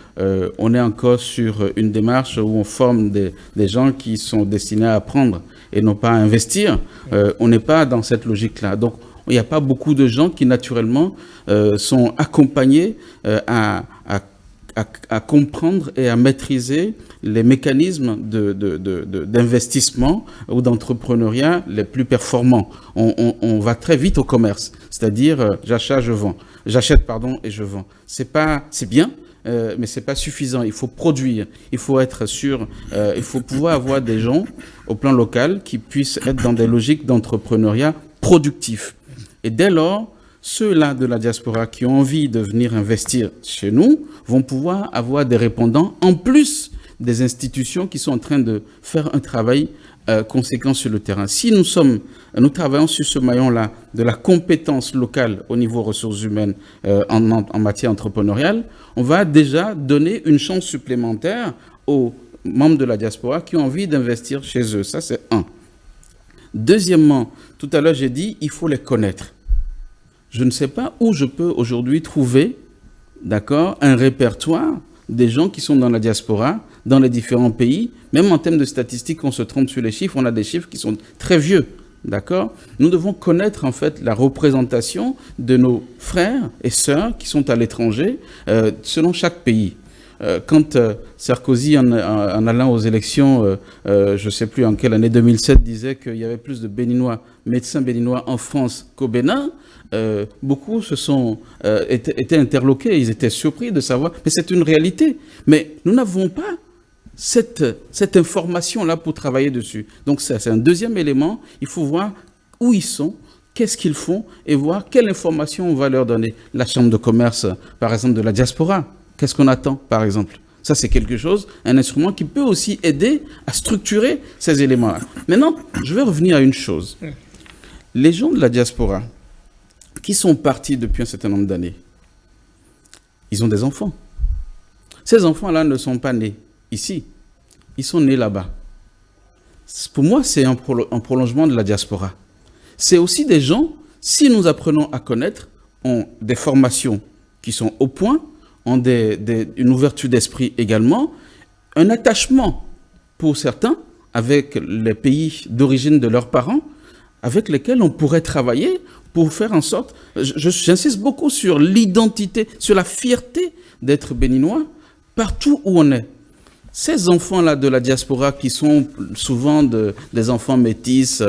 on est encore sur une démarche où on forme des gens qui sont destinés à apprendre et non pas à investir. On n'est pas dans cette logique-là. Donc, il n'y a pas beaucoup de gens qui, naturellement, sont accompagnés à comprendre et à maîtriser les mécanismes d'investissement ou d'entrepreneuriat les plus performants. On va très vite au commerce, c'est-à-dire j'achète et je vends. C'est bien, mais c'est pas suffisant. Il faut produire, il faut être sûr, il faut pouvoir avoir des gens au plan local qui puissent être dans des logiques d'entrepreneuriat productif. Et dès lors, ceux-là de la diaspora qui ont envie de venir investir chez nous vont pouvoir avoir des répondants en plus des institutions qui sont en train de faire un travail conséquent sur le terrain. Si nous travaillons sur ce maillon-là de la compétence locale au niveau ressources humaines en matière entrepreneuriale, on va déjà donner une chance supplémentaire aux membres de la diaspora qui ont envie d'investir chez eux. Ça, c'est un. Deuxièmement, tout à l'heure, j'ai dit, il faut les connaître. Je ne sais pas où je peux aujourd'hui trouver, d'accord, un répertoire des gens qui sont dans la diaspora, dans les différents pays. Même en termes de statistiques, on se trompe sur les chiffres, on a des chiffres qui sont très vieux, d'accord. Nous devons connaître en fait la représentation de nos frères et sœurs qui sont à l'étranger, selon chaque pays. Quand Sarkozy, en allant aux élections, je ne sais plus en quelle année, 2007, disait qu'il y avait plus de Béninois, médecins béninois en France qu'au Bénin, beaucoup étaient interloqués, ils étaient surpris de savoir, mais c'est une réalité. Mais nous n'avons pas cette information-là pour travailler dessus. Donc c'est un deuxième élément, il faut voir où ils sont, qu'est-ce qu'ils font et voir quelle information on va leur donner. La chambre de commerce, par exemple, de la diaspora, qu'est-ce qu'on attend, par exemple? Ça, c'est quelque chose, un instrument qui peut aussi aider à structurer ces éléments-là. Maintenant, je vais revenir à une chose. Les gens de la diaspora qui sont partis depuis un certain nombre d'années, ils ont des enfants. Ces enfants-là ne sont pas nés ici, ils sont nés là-bas. Pour moi, c'est un prolongement de la diaspora. C'est aussi des gens, si nous apprenons à connaître, ont des formations qui sont au point, ont une ouverture d'esprit également, un attachement pour certains avec les pays d'origine de leurs parents, avec lesquels on pourrait travailler pour faire en sorte, j'insiste beaucoup sur l'identité, sur la fierté d'être béninois partout où on est. Ces enfants-là de la diaspora qui sont souvent des enfants métis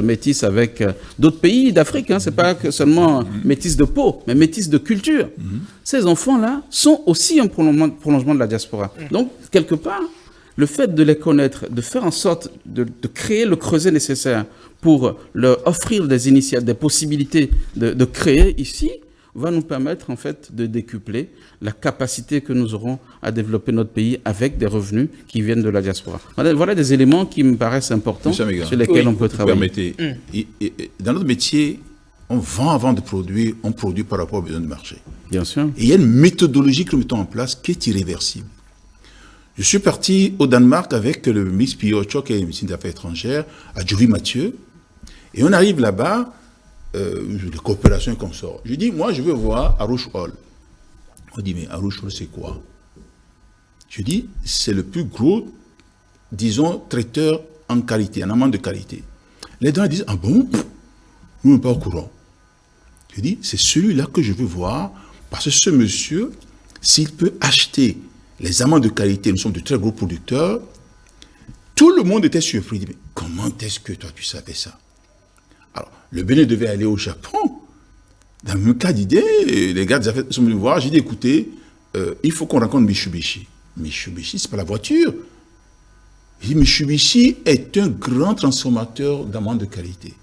avec d'autres pays d'Afrique, hein, ce n'est pas seulement métis de peau, mais métis de culture. Ces enfants-là sont aussi un prolongement de la diaspora. Donc, quelque part, le fait de les connaître, de faire en sorte de créer le creuset nécessaire pour leur offrir des initiatives, des possibilités de créer ici, va nous permettre en fait de décupler la capacité que nous aurons à développer notre pays avec des revenus qui viennent de la diaspora. Voilà des éléments qui me paraissent importants sur lesquels on peut travailler. Dans notre métier, on vend avant de produire, on produit par rapport aux besoins du marché. Bien sûr. Et il y a une méthodologie que nous mettons en place qui est irréversible. Je suis parti au Danemark avec le ministre Pio Chok et le ministre des Affaires étrangères, à Jovi Mathieu, et on arrive là-bas, de coopération et consorts. Je dis, moi, je veux voir Arush Hall. On dit, mais Arush Hall, c'est quoi? Je dis, c'est le plus gros, disons, traiteur en qualité, en amont de qualité. Les gens disent, ah bon? Nous ne sommes pas au courant. Je dis, c'est celui-là que je veux voir, parce que ce monsieur, s'il peut acheter les amandes de qualité, nous sommes de très gros producteurs, tout le monde était surpris. Il dit, mais comment est-ce que toi, tu savais ça? Alors, le Bénin devait aller au Japon. Dans le même cas d'idée, les gars des affaires sont venus me voir. J'ai dit, écoutez, il faut qu'on rencontre Mitsubishi. Mitsubishi, ce n'est pas la voiture. J'ai dit, Mitsubishi est un grand transformateur d'amandes de qualité.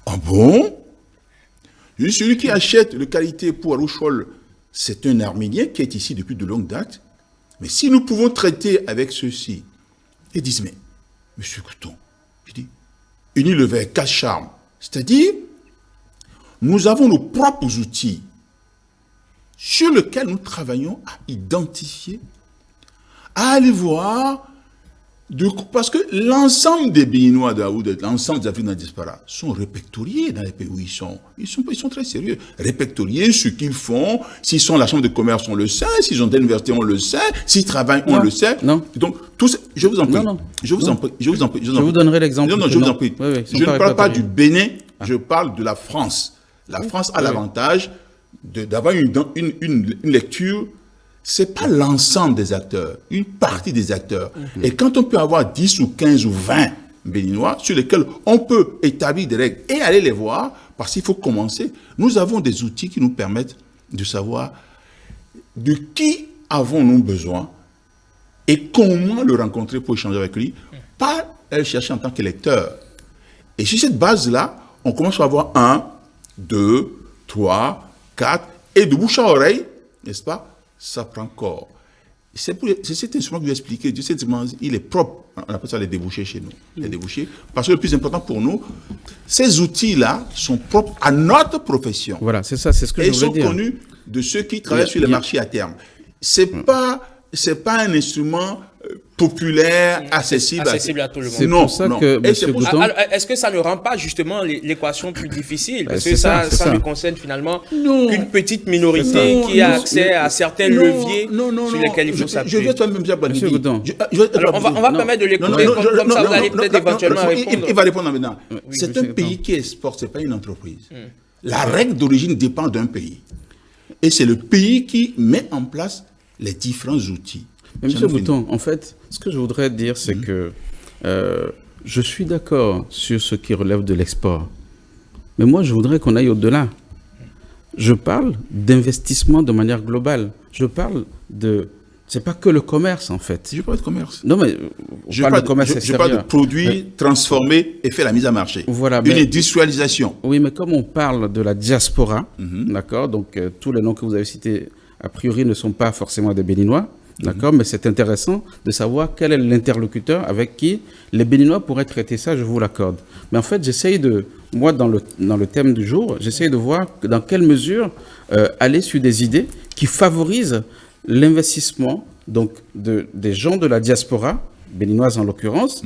Ah bon? Je dis, celui qui achète de qualité pour Arush Hall, c'est un Arménien qui est ici depuis de longues dates. Mais si nous pouvons traiter avec ceux-ci, ils disent, mais, monsieur Couton, je dis, unis le vers 4 charmes. C'est-à-dire, nous avons nos propres outils sur lesquels nous travaillons à identifier, à aller voir, parce que l'ensemble des Béninois l'ensemble des Africains de la diaspora sont répertoriés dans les pays où ils sont. Ils sont très sérieux. Répertoriés, ce qu'ils font, s'ils sont à la chambre de commerce, on le sait, s'ils ont des universités, on le sait, s'ils travaillent, on le sait. Non. Donc, je vous en prie. Je vous en prie. Je vous donnerai l'exemple. Non, je vous en prie. Oui, je ne parle pas du Bénin, je parle de la France. La France a l'avantage d'avoir une lecture. Ce n'est pas l'ensemble des acteurs, une partie des acteurs. Et quand on peut avoir 10 ou 15 ou 20 Béninois sur lesquels on peut établir des règles et aller les voir, parce qu'il faut commencer, nous avons des outils qui nous permettent de savoir de qui avons-nous besoin et comment le rencontrer pour échanger avec lui, pas aller chercher en tant qu'électeur. Et sur cette base-là, on commence à avoir 1, 2, 3, 4, et de bouche à oreille, n'est-ce pas, ça prend corps. C'est cet instrument que je vais expliquer. Il est propre. On appelle ça les débouchés chez nous. Les débouchés. Parce que le plus important pour nous, ces outils-là sont propres à notre profession. Voilà, c'est ça, c'est ce que je voulais dire. Et ils sont connus de ceux qui travaillent sur les marchés à terme. C'est pas un instrument populaire, accessible à tout le monde. C'est pour ça que M. Gouton... Est-ce que ça ne rend pas justement l'équation plus difficile? Parce que ça ne concerne finalement qu'une petite minorité qui a accès à certains leviers sur lesquels il faut s'appuyer. Je vais toi-même dire, M. Gouton. On va permettre de l'écouter, comme ça vous allez peut-être éventuellement répondre. Il va répondre maintenant. C'est un pays qui exporte, ce n'est pas une entreprise. La règle d'origine dépend d'un pays. Et c'est le pays qui met en place les différents outils. Mais M. Gouton, en fait, ce que je voudrais dire, c'est que je suis d'accord sur ce qui relève de l'export. Mais moi, je voudrais qu'on aille au-delà. Je parle d'investissement de manière globale. Je parle de... C'est pas que le commerce, en fait. Je parle de commerce. Non, mais je parle de commerce extérieur. Je parle de produits transformés et faire la mise à marché. Voilà, une industrialisation. Oui, mais comme on parle de la diaspora, d'accord, donc tous les noms que vous avez cités, a priori, ne sont pas forcément des Béninois. D'accord, mais c'est intéressant de savoir quel est l'interlocuteur avec qui les Béninois pourraient traiter ça, je vous l'accorde. Mais en fait, j'essaye de, moi, dans le thème du jour, j'essaye de voir dans quelle mesure aller sur des idées qui favorisent l'investissement donc, des gens de la diaspora, béninoise en l'occurrence,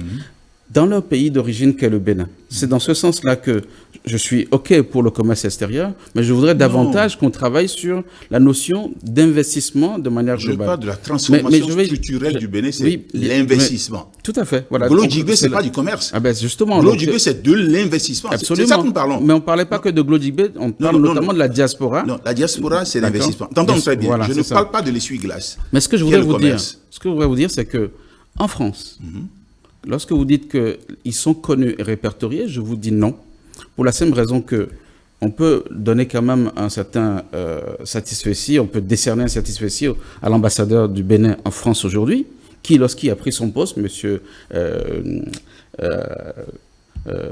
dans leur pays d'origine qu'est le Bénin. C'est dans ce sens-là que je suis OK pour le commerce extérieur, mais je voudrais davantage qu'on travaille sur la notion d'investissement de manière globale. Je parle de la transformation structurelle du Bénin, c'est l'investissement. Tout à fait. Voilà. Glodjigbe, ce n'est pas du commerce. Ah ben justement. Glodjigbe, c'est de l'investissement. Absolument. C'est ça que nous parlons. Mais on ne parlait pas que de Glodjigbe, on parle notamment de la diaspora. Non, la diaspora, c'est l'investissement. T'entends très bien. Voilà, je ne parle pas de l'essuie-glace. Mais ce que je voudrais vous dire, c'est que en France, lorsque vous dites qu'ils sont connus et répertoriés, je vous dis non. Pour la simple raison que on peut donner quand même un certain satisfecit, on peut décerner un satisfecit à l'ambassadeur du Bénin en France aujourd'hui, qui, lorsqu'il a pris son poste, monsieur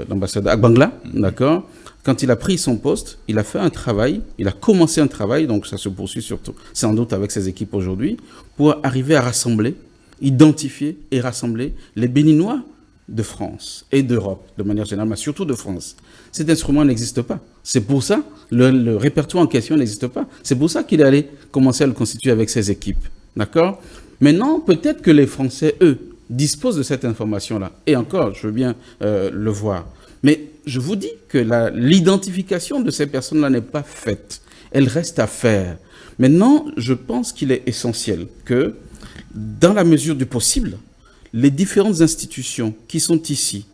l'ambassadeur Agbangla, d'accord, quand il a pris son poste, il a fait un travail, il a commencé un travail, donc ça se poursuit surtout, sans doute avec ses équipes aujourd'hui, pour arriver à rassembler, identifier et rassembler les Béninois de France et d'Europe, de manière générale, mais surtout de France. Cet instrument n'existe pas. C'est pour ça, le répertoire en question n'existe pas. C'est pour ça qu'il est allé commencer à le constituer avec ses équipes. D'accord ? Maintenant, peut-être que les Français, eux, disposent de cette information-là. Et encore, je veux bien le voir. Mais je vous dis que l'identification de ces personnes-là n'est pas faite. Elle reste à faire. Maintenant, je pense qu'il est essentiel que, dans la mesure du possible, les différentes institutions qui sont ici,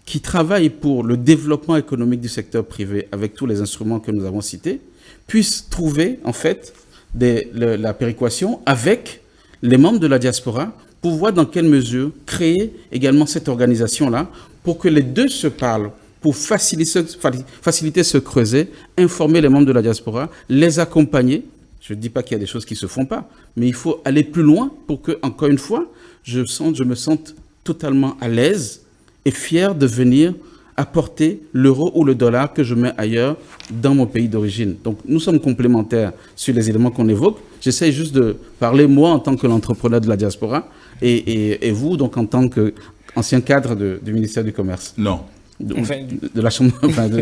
qui travaillent pour le développement économique du secteur privé avec tous les instruments que nous avons cités, puissent trouver en fait la péréquation avec les membres de la diaspora pour voir dans quelle mesure créer également cette organisation-là pour que les deux se parlent, pour faciliter ce creuset, informer les membres de la diaspora, les accompagner. Je ne dis pas qu'il y a des choses qui ne se font pas, mais il faut aller plus loin pour que, encore une fois, je me sente totalement à l'aise et fier de venir apporter l'euro ou le dollar que je mets ailleurs dans mon pays d'origine. Donc, nous sommes complémentaires sur les éléments qu'on évoque. J'essaie juste de parler, moi, en tant que l'entrepreneur de la diaspora, et vous, donc, en tant qu'ancien cadre du ministère du Commerce. Non. De la chambre.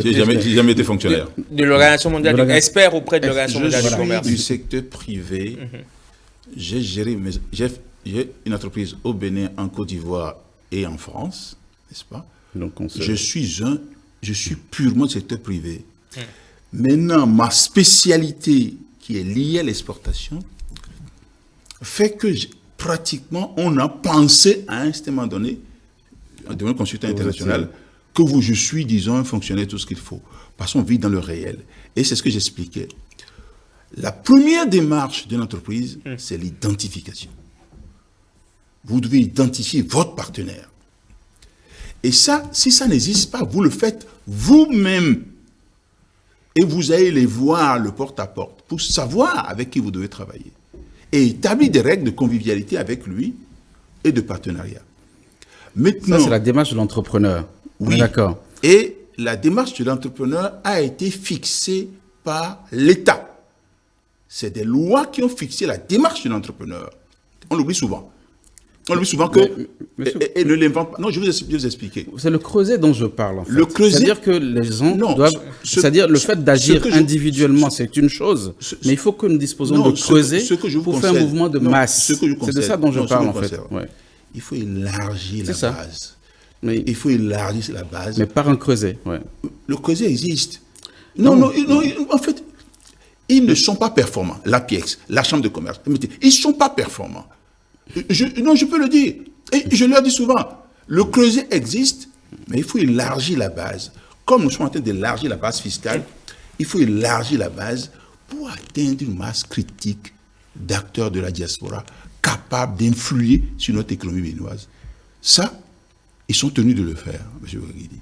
J'ai jamais été fonctionnaire. De l'Organisation mondiale, expert auprès de l'Organisation mondiale du commerce. Je suis du secteur privé. J'ai géré, j'ai une entreprise au Bénin, en Côte d'Ivoire et en France, n'est-ce pas? Donc je suis purement du secteur privé. Maintenant, ma spécialité qui est liée à l'exportation fait que pratiquement on a pensé à un moment donné, en devenant consultant international, que je suis, disons, un fonctionnaire, tout ce qu'il faut. Parce qu'on vit dans le réel. Et c'est ce que j'expliquais. La première démarche d'une entreprise, c'est l'identification. Vous devez identifier votre partenaire. Et ça, si ça n'existe pas, vous le faites vous-même. Et vous allez les voir le porte-à-porte pour savoir avec qui vous devez travailler. Et établir des règles de convivialité avec lui et de partenariat. Maintenant, ça, c'est la démarche de l'entrepreneur. Oui. D'accord. Et la démarche de l'entrepreneur a été fixée par l'État. c'est des lois qui ont fixé la démarche de l'entrepreneur. On l'oublie souvent. On oublie souvent que... Et ne l'invente pas. Non, je vais vous expliquer. C'est le creuset dont je parle, en fait. Le creuset... C'est-à-dire que les gens doivent... C'est-à-dire le fait d'agir individuellement, c'est une chose, mais il faut que nous disposons de creuset pour faire un mouvement de masse. C'est de ça dont je parle, en fait. Ouais. Il faut élargir la base. Mais, il faut élargir la base. Mais par un creuset, ouais. Le creuset existe. Non, en fait, ils ne sont pas performants. L'APIEX, la Chambre de commerce, ils ne sont pas performants. Je peux le dire. Et je leur dis souvent, le creuset existe, mais il faut élargir la base. Comme nous sommes en train d'élargir la base fiscale, il faut élargir la base pour atteindre une masse critique d'acteurs de la diaspora capables d'influer sur notre économie béninoise. Ça, ils sont tenus de le faire, M. Ouaguidi.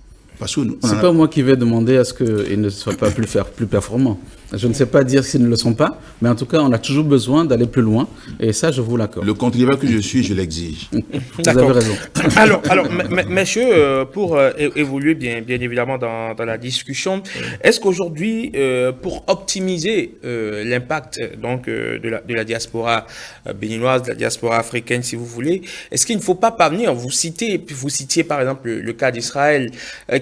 C'est pas moi qui vais demander à ce qu'ils ne soient pas plus performants. Je ne sais pas dire s'ils ne le sont pas, mais en tout cas, on a toujours besoin d'aller plus loin, et ça, je vous l'accorde. Le contribuable que je suis, je l'exige. Vous avez raison. Alors, messieurs, pour évoluer bien évidemment dans la discussion, est-ce qu'aujourd'hui, pour optimiser l'impact donc de la diaspora béninoise, de la diaspora africaine, si vous voulez, est-ce qu'il ne faut pas parvenir, vous citiez par exemple le cas d'Israël,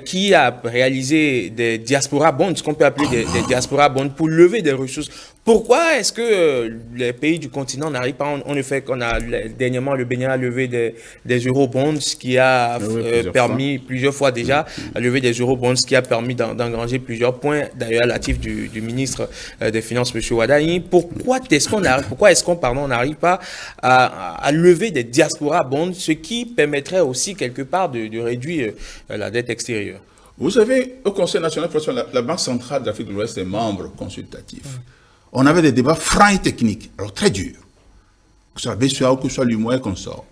qui a réalisé des diaspora bonds, ce qu'on peut appeler des diaspora bonds, pour lever des ressources. Pourquoi est-ce que les pays du continent n'arrivent pas, en effet, qu'on a dernièrement le Bénin a levé des eurobonds, ce qui a permis plusieurs fois déjà à lever des eurobonds, ce qui a permis d'engranger plusieurs points, d'ailleurs à l'actif du ministre des Finances, M. Wadaini. Pourquoi est-ce qu'on n'arrive pas à lever des diaspora bonds, ce qui permettrait aussi quelque part de réduire la dette extérieure? Vous savez, au Conseil national, la Banque centrale d'Afrique de l'Ouest est membre consultatif. On avait des débats francs et techniques, alors très durs. Que ce soit BCEAO, que ce soit l'UMOA qu'on sort.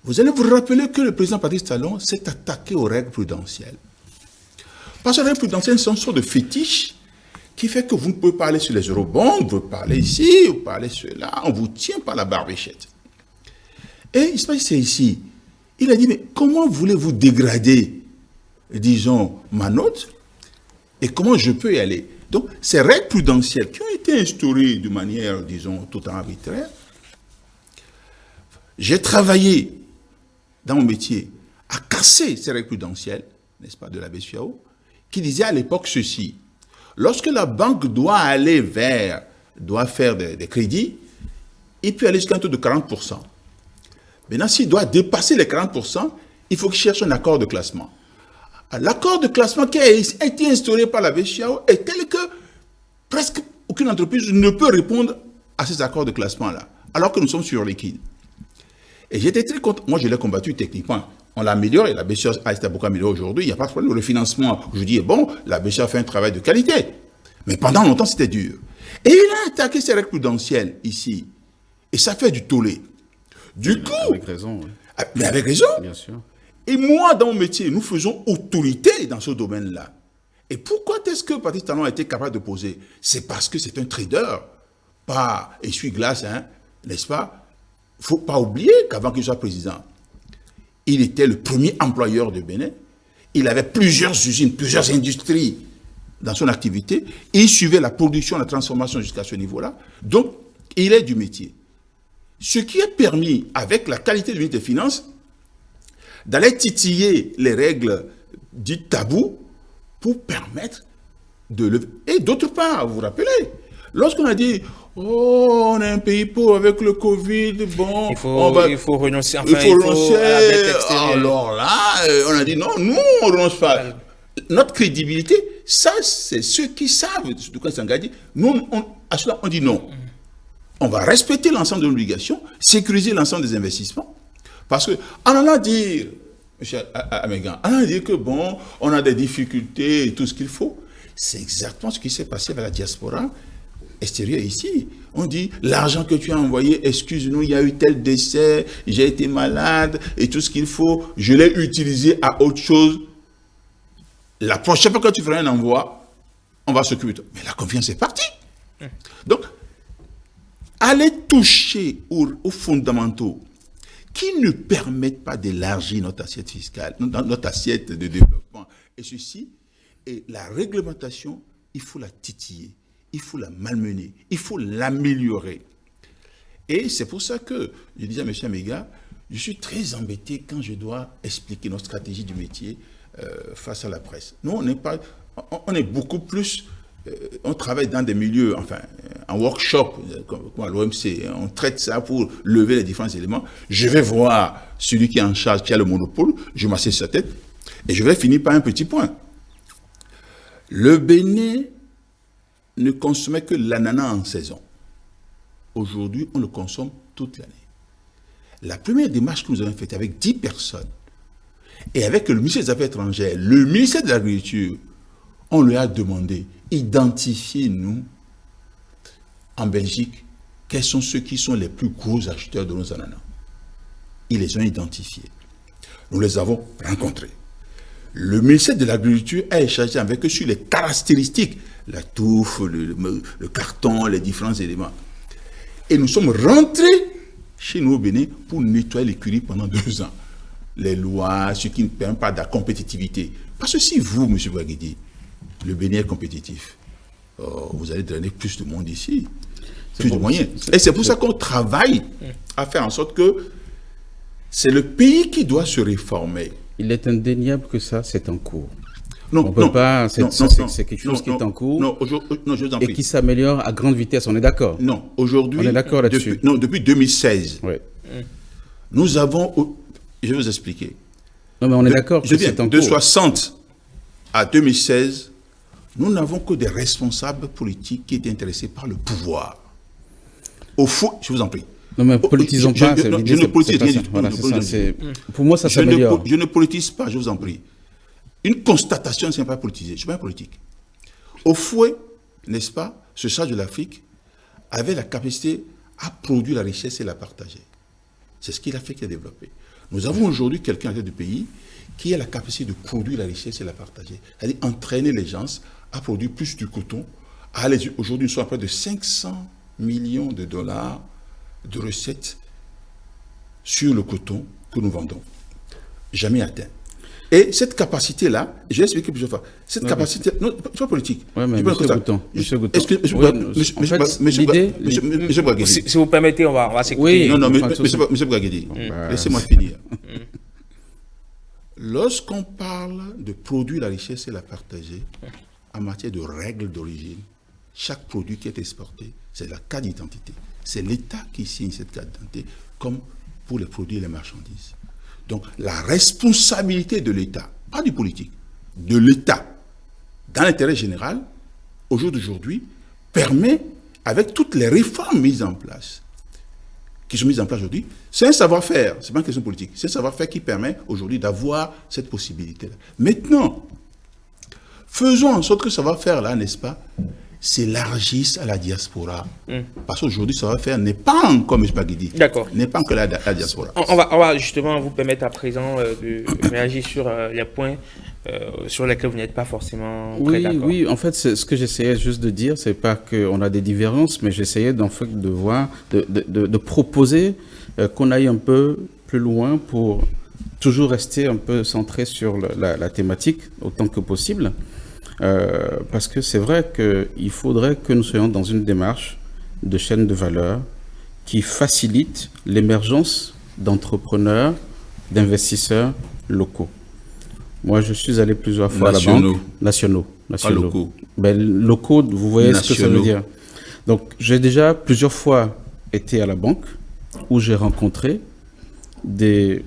Vous allez vous rappeler que le président Patrice Talon s'est attaqué aux règles prudentielles. Parce que les règles prudentielles sont une sorte de fétiche qui fait que vous ne pouvez pas aller sur les eurobonds, vous pouvez parler ici, vous parlez cela, on vous tient par la barbichette. Et il se passe c'est ici. Il a dit, mais comment voulez-vous dégrader, disons, ma note, et comment je peux y aller? Donc, ces règles prudentielles qui ont été instaurées de manière, disons, tout arbitraire, j'ai travaillé dans mon métier à casser ces règles prudentielles, n'est-ce pas, de la BCEAO, qui disait à l'époque ceci: lorsque la banque doit faire des crédits, il peut aller jusqu'à un taux de 40%. Maintenant, s'il doit dépasser les 40%, il faut qu'il cherche un accord de classement. L'accord de classement qui a été instauré par la BCEAO est tel que presque aucune entreprise ne peut répondre à ces accords de classement-là, alors que nous sommes sur liquide. Et j'étais très content. Moi, je l'ai combattu techniquement. On l'améliore et la BCEAO a été beaucoup améliorée aujourd'hui. Il n'y a pas de problème. Le financement, je dis, bon, la BCEAO fait un travail de qualité. Mais pendant longtemps, c'était dur. Et il a attaqué ces règles prudentielles ici. Et ça fait du tollé. Du coup... Avec raison, oui. Mais avec raison. Bien sûr. Et moi, dans mon métier, nous faisons autorité dans ce domaine-là. Et pourquoi est-ce que Patrice Talon a été capable de poser? C'est parce que c'est un trader, pas essuie-glace, hein, n'est-ce pas? Il ne faut pas oublier qu'avant qu'il soit président, il était le premier employeur de Bénin. Il avait plusieurs usines, plusieurs industries dans son activité. Il suivait la production, la transformation jusqu'à ce niveau-là. Donc, il est du métier. Ce qui est permis, avec la qualité de l'unité des finances, d'aller titiller les règles dites tabous pour permettre de lever. Et d'autre part, vous vous rappelez, lorsqu'on a dit, oh, on est un pays pauvre avec le Covid, bon, il faut renoncer, enfin, il faut renoncer à la dette extérieure. Alors là, on a dit, non, nous, on ne renonce pas. Notre crédibilité, ça, c'est ceux qui savent, surtout quand Sangadi, nous, à cela, on dit non. On va respecter l'ensemble de l'obligation, sécuriser l'ensemble des investissements. Parce que, en allant dire, M. Amégan, en allant dire que bon, on a des difficultés et tout ce qu'il faut, c'est exactement ce qui s'est passé avec la diaspora extérieure ici. On dit, l'argent que tu as envoyé, excuse-nous, il y a eu tel décès, j'ai été malade et tout ce qu'il faut, je l'ai utilisé à autre chose. La prochaine fois que tu feras un envoi, on va s'occuper de toi. Mais la confiance est partie. Donc, aller toucher aux fondamentaux qui ne permettent pas d'élargir notre assiette fiscale, notre assiette de développement. Et ceci, et la réglementation, il faut la titiller. il faut la malmener, il faut l'améliorer. Et c'est pour ça que je disais à M. Améga, je suis très embêté quand je dois expliquer notre stratégie du métier face à la presse. Nous, on est beaucoup plus, on travaille dans des milieux, enfin, en workshop, comme à l'OMC, on traite ça pour lever les différents éléments. Je vais voir celui qui est en charge, qui a le monopole, je m'assieds sur sa tête, et je vais finir par un petit point. Le Bénin ne consommait que l'ananas en saison. Aujourd'hui, on le consomme toute l'année. La première démarche que nous avons faite avec 10 personnes, et avec le ministère des Affaires étrangères, le ministère de l'Agriculture, on lui a demandé, identifiez-nous en Belgique, quels sont ceux qui sont les plus gros acheteurs de nos ananas. Ils les ont identifiés. Nous les avons rencontrés. Le ministère de l'Agriculture a échangé avec eux sur les caractéristiques, la touffe, le carton, les différents éléments. Et nous sommes rentrés chez nous au Bénin pour nettoyer l'écurie pendant 2 ans. Les lois, ce qui ne permet pas de la compétitivité. Parce que si vous, M. Bouaguedi, le Bénin est compétitif, vous allez drainer plus de monde ici, plus de moyens. Et c'est pour ça qu'on travaille à faire en sorte que c'est le pays qui doit se réformer. Il est indéniable que ça, c'est en cours. Non, on peut non, pas. C'est quelque chose qui est en cours non, je vous en prie. et qui s'améliore à grande vitesse. On est d'accord? Non, aujourd'hui. On est d'accord là-dessus. Depuis 2016, Oui. nous avons. Je vais vous expliquer. Non, mais on est d'accord que c'est en cours. De 60 à 2016, nous n'avons que des responsables politiques qui étaient intéressés par le pouvoir. Au fond, je vous en prie. Non, mais politisons pas. Je ne politise rien du tout. Voilà, pour moi, ça s'améliore. Je ne politise pas, je vous en prie. Une constatation, ce n'est pas politisé. Je ne suis pas un politique. Au fouet, n'est-ce pas, ce sage de l'Afrique avait la capacité à produire la richesse et la partager. C'est ce qu'il a fait, qu'il a développé. Nous avons aujourd'hui quelqu'un à tête du pays qui a la capacité de produire la richesse et la partager. C'est-à-dire entraîner les gens à produire plus du coton. Aujourd'hui, nous sommes à près de 500 millions de dollars de recettes sur le coton que nous vendons. Jamais atteint. Et cette capacité-là, je vais expliquer plusieurs fois, cette capacité, non, c'est pas politique. Oui, mais monsieur Gouton, monsieur Bouaguedi. Si vous permettez, on va s'écouter. Oui, non, monsieur Bouaguedi, laissez-moi finir. Lorsqu'on parle de produire la richesse et la partager, en matière de règles d'origine, chaque produit qui est exporté, c'est la carte d'identité. C'est l'État qui signe cette carte d'identité, comme pour les produits et les marchandises. Donc, la responsabilité de l'État, pas du politique, de l'État, dans l'intérêt général, au jour d'aujourd'hui, permet, avec toutes les réformes mises en place, qui sont mises en place aujourd'hui, c'est un savoir-faire, c'est pas une question politique, c'est un savoir-faire qui permet aujourd'hui d'avoir cette possibilité-là. Maintenant, faisons en sorte que ce savoir-faire-là, n'est-ce pas, s'élargisse à la diaspora. Parce qu'aujourd'hui, ça va faire n'est pas encore, M. Bouaguedi. D'accord. N'est pas encore la diaspora. On va justement vous permettre à présent de réagir sur les points sur lesquels vous n'êtes pas forcément très d'accord. Oui, en fait, ce que j'essayais juste de dire, c'est pas qu'on a des divergences, mais j'essayais en fait de voir, de proposer qu'on aille un peu plus loin pour toujours rester un peu centré sur la thématique autant que possible. Parce que c'est vrai qu'il faudrait que nous soyons dans une démarche de chaîne de valeur qui facilite l'émergence d'entrepreneurs, d'investisseurs locaux. Moi, je suis allé plusieurs fois à la banque. Nationaux. Pas locaux. Ben, locaux, vous voyez Nationaux. Ce que ça veut dire. Donc, j'ai déjà plusieurs fois été à la banque où j'ai rencontré des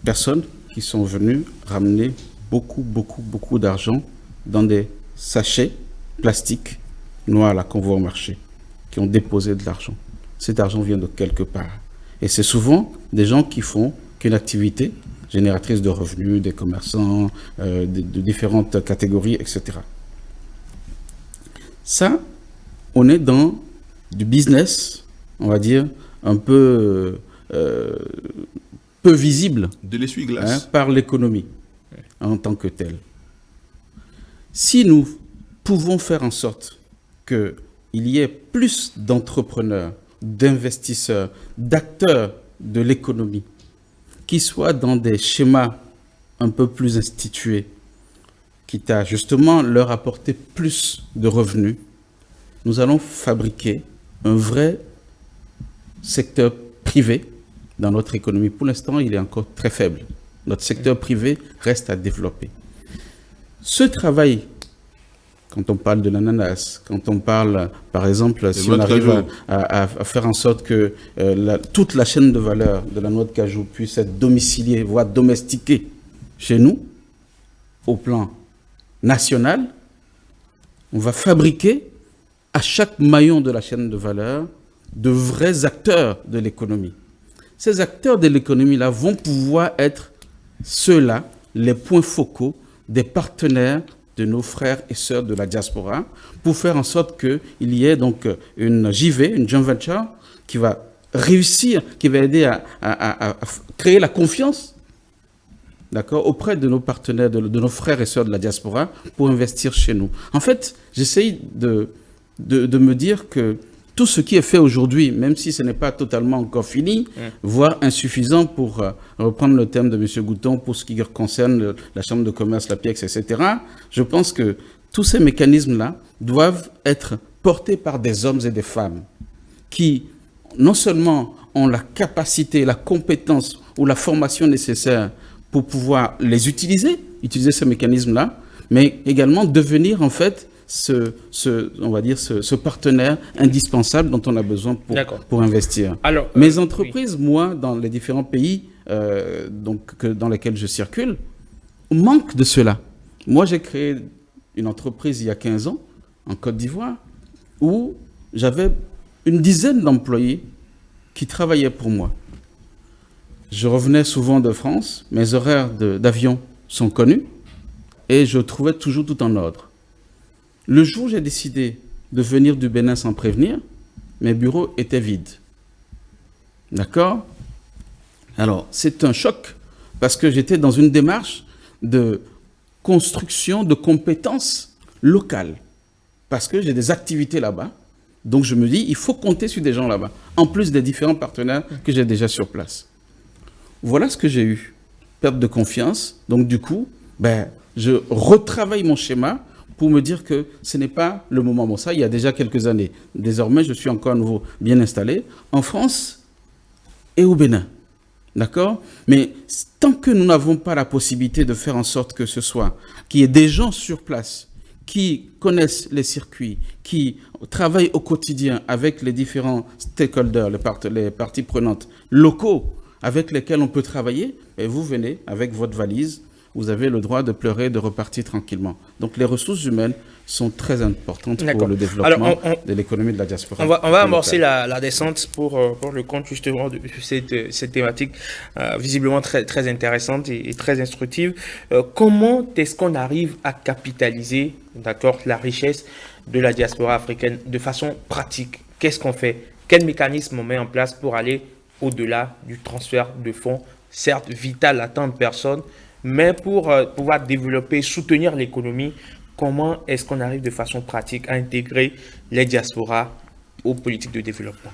personnes qui sont venues ramener beaucoup d'argent dans des sachets plastiques noirs là qu'on voit au marché, qui ont déposé de l'argent. Cet argent vient de quelque part. Et c'est souvent des gens qui font qu'une activité génératrice de revenus, des commerçants, de différentes catégories, etc. Ça, on est dans du business, on va dire, un peu visible de l'essuie-glace par l'économie en tant que telle. Si nous pouvons faire en sorte qu'il y ait plus d'entrepreneurs, d'investisseurs, d'acteurs de l'économie qui soient dans des schémas un peu plus institués, quitte à justement leur apporter plus de revenus, nous allons fabriquer un vrai secteur privé dans notre économie. Pour l'instant, il est encore très faible. Notre secteur privé reste à développer. Ce travail, quand on parle de l'ananas, quand on parle, par exemple, si on arrive à faire en sorte que toute la chaîne de valeur de la noix de cajou puisse être domiciliée, voire domestiquée chez nous, au plan national, on va fabriquer à chaque maillon de la chaîne de valeur de vrais acteurs de l'économie. Ces acteurs de l'économie-là vont pouvoir être ceux-là, les points focaux des partenaires de nos frères et sœurs de la diaspora, pour faire en sorte qu'il y ait donc une JV, une joint venture, qui va réussir, qui va aider à créer la confiance, d'accord, auprès de nos partenaires, de nos frères et sœurs de la diaspora, pour investir chez nous. En fait, j'essaye de me dire que tout ce qui est fait aujourd'hui, même si ce n'est pas totalement encore fini, voire insuffisant pour reprendre le thème de M. Gouton pour ce qui concerne la Chambre de commerce, la PIEX, etc., je pense que tous ces mécanismes-là doivent être portés par des hommes et des femmes qui, non seulement ont la capacité, la compétence ou la formation nécessaire pour pouvoir les utiliser ces mécanismes-là, mais également devenir en fait ce partenaire indispensable dont on a besoin pour investir. Alors, mes entreprises, moi, dans les différents pays dans lesquels je circule, manquent de cela. Moi, j'ai créé une entreprise il y a 15 ans, en Côte d'Ivoire, où j'avais une dizaine d'employés qui travaillaient pour moi. Je revenais souvent de France, mes horaires d'avion sont connus, et je trouvais toujours tout en ordre. Le jour où j'ai décidé de venir du Bénin sans prévenir, mes bureaux étaient vides. D'accord? Alors, c'est un choc parce que j'étais dans une démarche de construction de compétences locales. Parce que j'ai des activités là-bas. Donc, je me dis, il faut compter sur des gens là-bas, en plus des différents partenaires que j'ai déjà sur place. Voilà ce que j'ai eu. Perte de confiance. Donc, du coup, je retravaille mon schéma pour me dire que ce n'est pas le moment. Bon, ça, il y a déjà quelques années. Désormais, je suis encore à nouveau bien installé en France et au Bénin. D'accord? Mais tant que nous n'avons pas la possibilité de faire en sorte que ce soit, qu'il y ait des gens sur place qui connaissent les circuits, qui travaillent au quotidien avec les différents stakeholders, les parties prenantes locaux avec lesquels on peut travailler, et vous venez avec votre valise, vous avez le droit de pleurer et de repartir tranquillement. Donc les ressources humaines sont très importantes pour le développement de l'économie de la diaspora. On va amorcer la descente pour le compte justement de cette thématique visiblement très, très intéressante et très instructive. Comment est-ce qu'on arrive à capitaliser la richesse de la diaspora africaine de façon pratique? Qu'est-ce qu'on fait? Quel mécanisme on met en place pour aller au-delà du transfert de fonds, certes vital à tant de personnes, mais pour pouvoir développer, soutenir l'économie, comment est-ce qu'on arrive de façon pratique à intégrer les diasporas aux politiques de développement?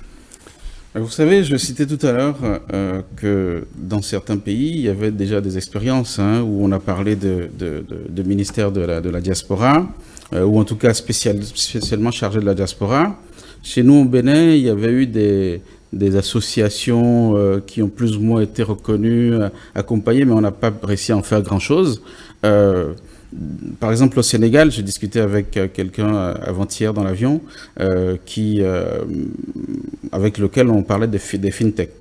Vous savez, je citais tout à l'heure que dans certains pays, il y avait déjà des expériences où on a parlé de ministère de la diaspora, ou en tout cas spécialement chargé de la diaspora. Chez nous, au Bénin, il y avait eu des associations qui ont plus ou moins été reconnues, accompagnées, mais on n'a pas réussi à en faire grand-chose. Par exemple, au Sénégal, j'ai discuté avec quelqu'un avant-hier dans l'avion avec lequel on parlait des fintech.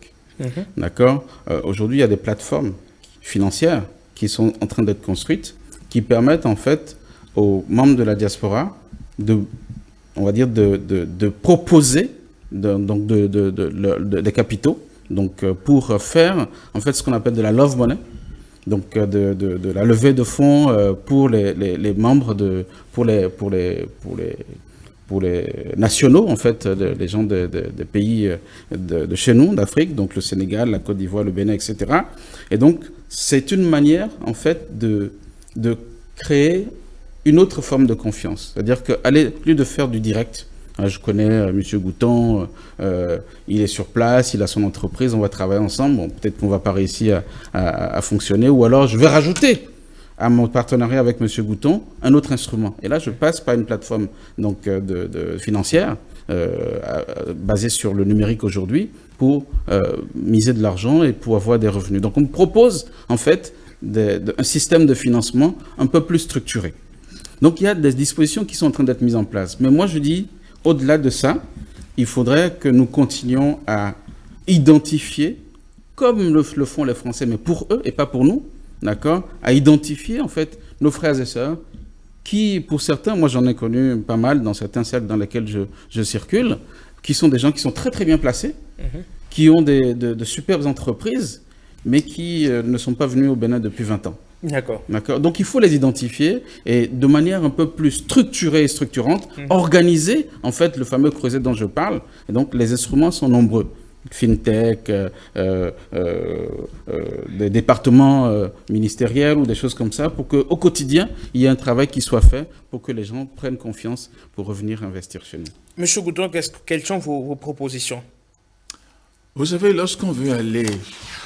D'accord. Aujourd'hui, il y a des plateformes financières qui sont en train d'être construites, qui permettent en fait aux membres de la diaspora de proposer des capitaux, donc pour faire en fait ce qu'on appelle de la love money, donc de la levée de fonds pour les membres pour les nationaux en fait, les gens des pays de chez nous, d'Afrique, donc le Sénégal, la Côte d'Ivoire, le Bénin, etc. Et donc c'est une manière en fait de créer une autre forme de confiance, c'est-à-dire qu'aller plus de faire du direct. Je connais M. Gouton, il est sur place, il a son entreprise, on va travailler ensemble. Bon, peut-être qu'on ne va pas réussir à fonctionner, ou alors je vais rajouter à mon partenariat avec M. Gouton, un autre instrument. Et là, je passe par une plateforme donc, financière basée sur le numérique aujourd'hui pour miser de l'argent et pour avoir des revenus. Donc, on me propose, en fait, un système de financement un peu plus structuré. Donc, il y a des dispositions qui sont en train d'être mises en place. Mais moi, je dis, au-delà de ça, il faudrait que nous continuions à identifier, comme le font les Français, mais pour eux et pas pour nous, d'accord, à identifier, en fait, nos frères et sœurs qui, pour certains, moi j'en ai connu pas mal dans certains cercles dans lesquels je circule, qui sont des gens qui sont très très bien placés, qui ont de superbes entreprises, mais qui ne sont pas venus au Bénin depuis 20 ans. D'accord. D'accord. Donc il faut les identifier et de manière un peu plus structurée et structurante, organiser en fait le fameux creuset dont je parle. Et donc les instruments sont nombreux. FinTech, des départements ministériels ou des choses comme ça, pour qu'au quotidien, il y ait un travail qui soit fait pour que les gens prennent confiance pour revenir investir chez nous. Monsieur Gouton, quelles sont vos propositions? Vous savez, lorsqu'on veut aller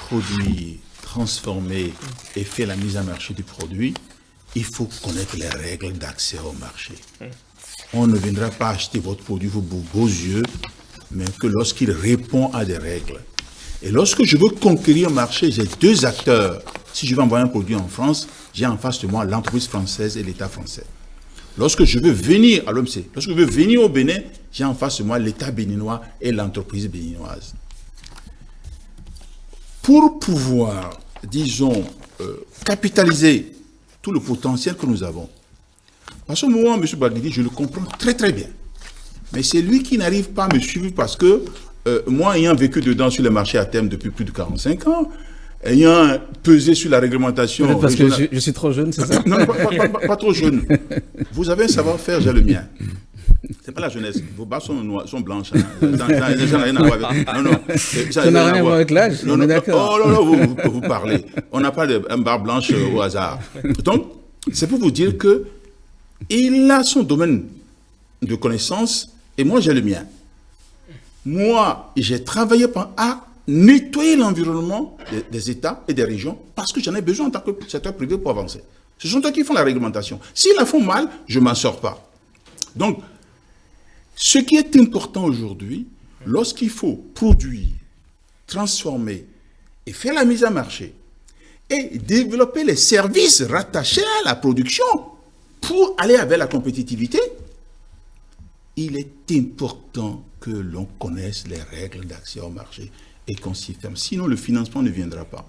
produire, transformer et faire la mise en marché du produit, il faut connaître les règles d'accès au marché. On ne viendra pas acheter votre produit pour vos beaux yeux, mais que lorsqu'il répond à des règles. Et lorsque je veux conquérir un marché, j'ai deux acteurs. Si je veux envoyer un produit en France, j'ai en face de moi l'entreprise française et l'État français. Lorsque je veux venir à l'OMC, lorsque je veux venir au Bénin, j'ai en face de moi l'État béninois et l'entreprise béninoise. Pour pouvoir, disons, capitaliser tout le potentiel que nous avons, à ce moment, M. Baguidi, je le comprends très très bien. Mais c'est lui qui n'arrive pas à me suivre parce que moi, ayant vécu dedans sur les marchés à terme depuis plus de 45 ans, ayant pesé sur la réglementation... Peut-être parce que je suis trop jeune, c'est ça? Non, pas trop jeune. Vous avez un savoir-faire, j'ai le mien. C'est pas la jeunesse. Vos bas sont blanches. Hein. Ça n'a rien à voir avec... Non. Ça n'a rien à voir avec l'âge, on est d'accord. Oh non, vous parlez. On n'a pas un barre blanche au hasard. Donc, c'est pour vous dire que il a son domaine de connaissances et moi, j'ai le mien. Moi, j'ai travaillé à nettoyer l'environnement des États et des régions parce que j'en ai besoin en tant que secteur privé pour avancer. Ce sont eux qui font la réglementation. S'ils la font mal, je ne m'en sors pas. Donc, ce qui est important aujourd'hui, lorsqu'il faut produire, transformer et faire la mise en marché et développer les services rattachés à la production pour aller vers la compétitivité, il est important que l'on connaisse les règles d'accès au marché et qu'on s'y ferme. Sinon, le financement ne viendra pas.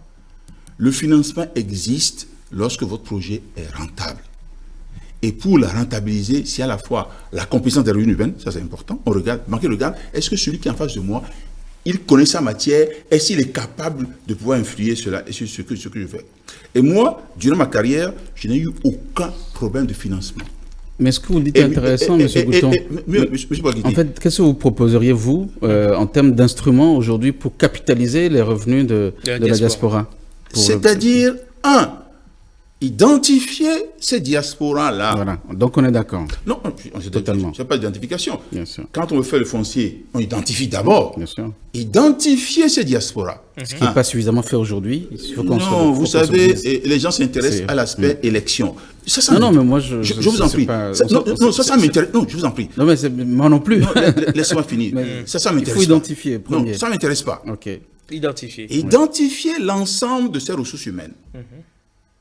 Le financement existe lorsque votre projet est rentable. Et pour la rentabiliser, c'est à la fois la compétence des revenus urbains, ça c'est important. On regarde, est-ce que celui qui est en face de moi, il connaît sa matière, est-ce qu'il est capable de pouvoir influer sur ce que je fais? Et moi, durant ma carrière, je n'ai eu aucun problème de financement. Mais ce que vous dites est intéressant, M. Gouton. En fait, qu'est-ce que vous proposeriez, vous, en termes d'instruments aujourd'hui pour capitaliser les revenus de la diaspora? C'est-à-dire, identifier ces diasporas-là. Voilà, donc on est d'accord. Non, totalement. Ce n'est pas d'identification. Bien sûr. Quand on veut faire le foncier, on identifie d'abord. Bien sûr. Identifier ces diasporas. Ce qui n'est pas suffisamment fait aujourd'hui. Non, vous savez, les gens s'intéressent à l'aspect élection. Non, mais moi, je vous en prie. Ça m'intéresse. Non, je vous en prie. Non, mais moi non plus. Non, laissez-moi finir. Ça m'intéresse. Il faut identifier, premier. Non, ça ne m'intéresse pas. OK. Identifier l'ensemble de ces ressources humaines.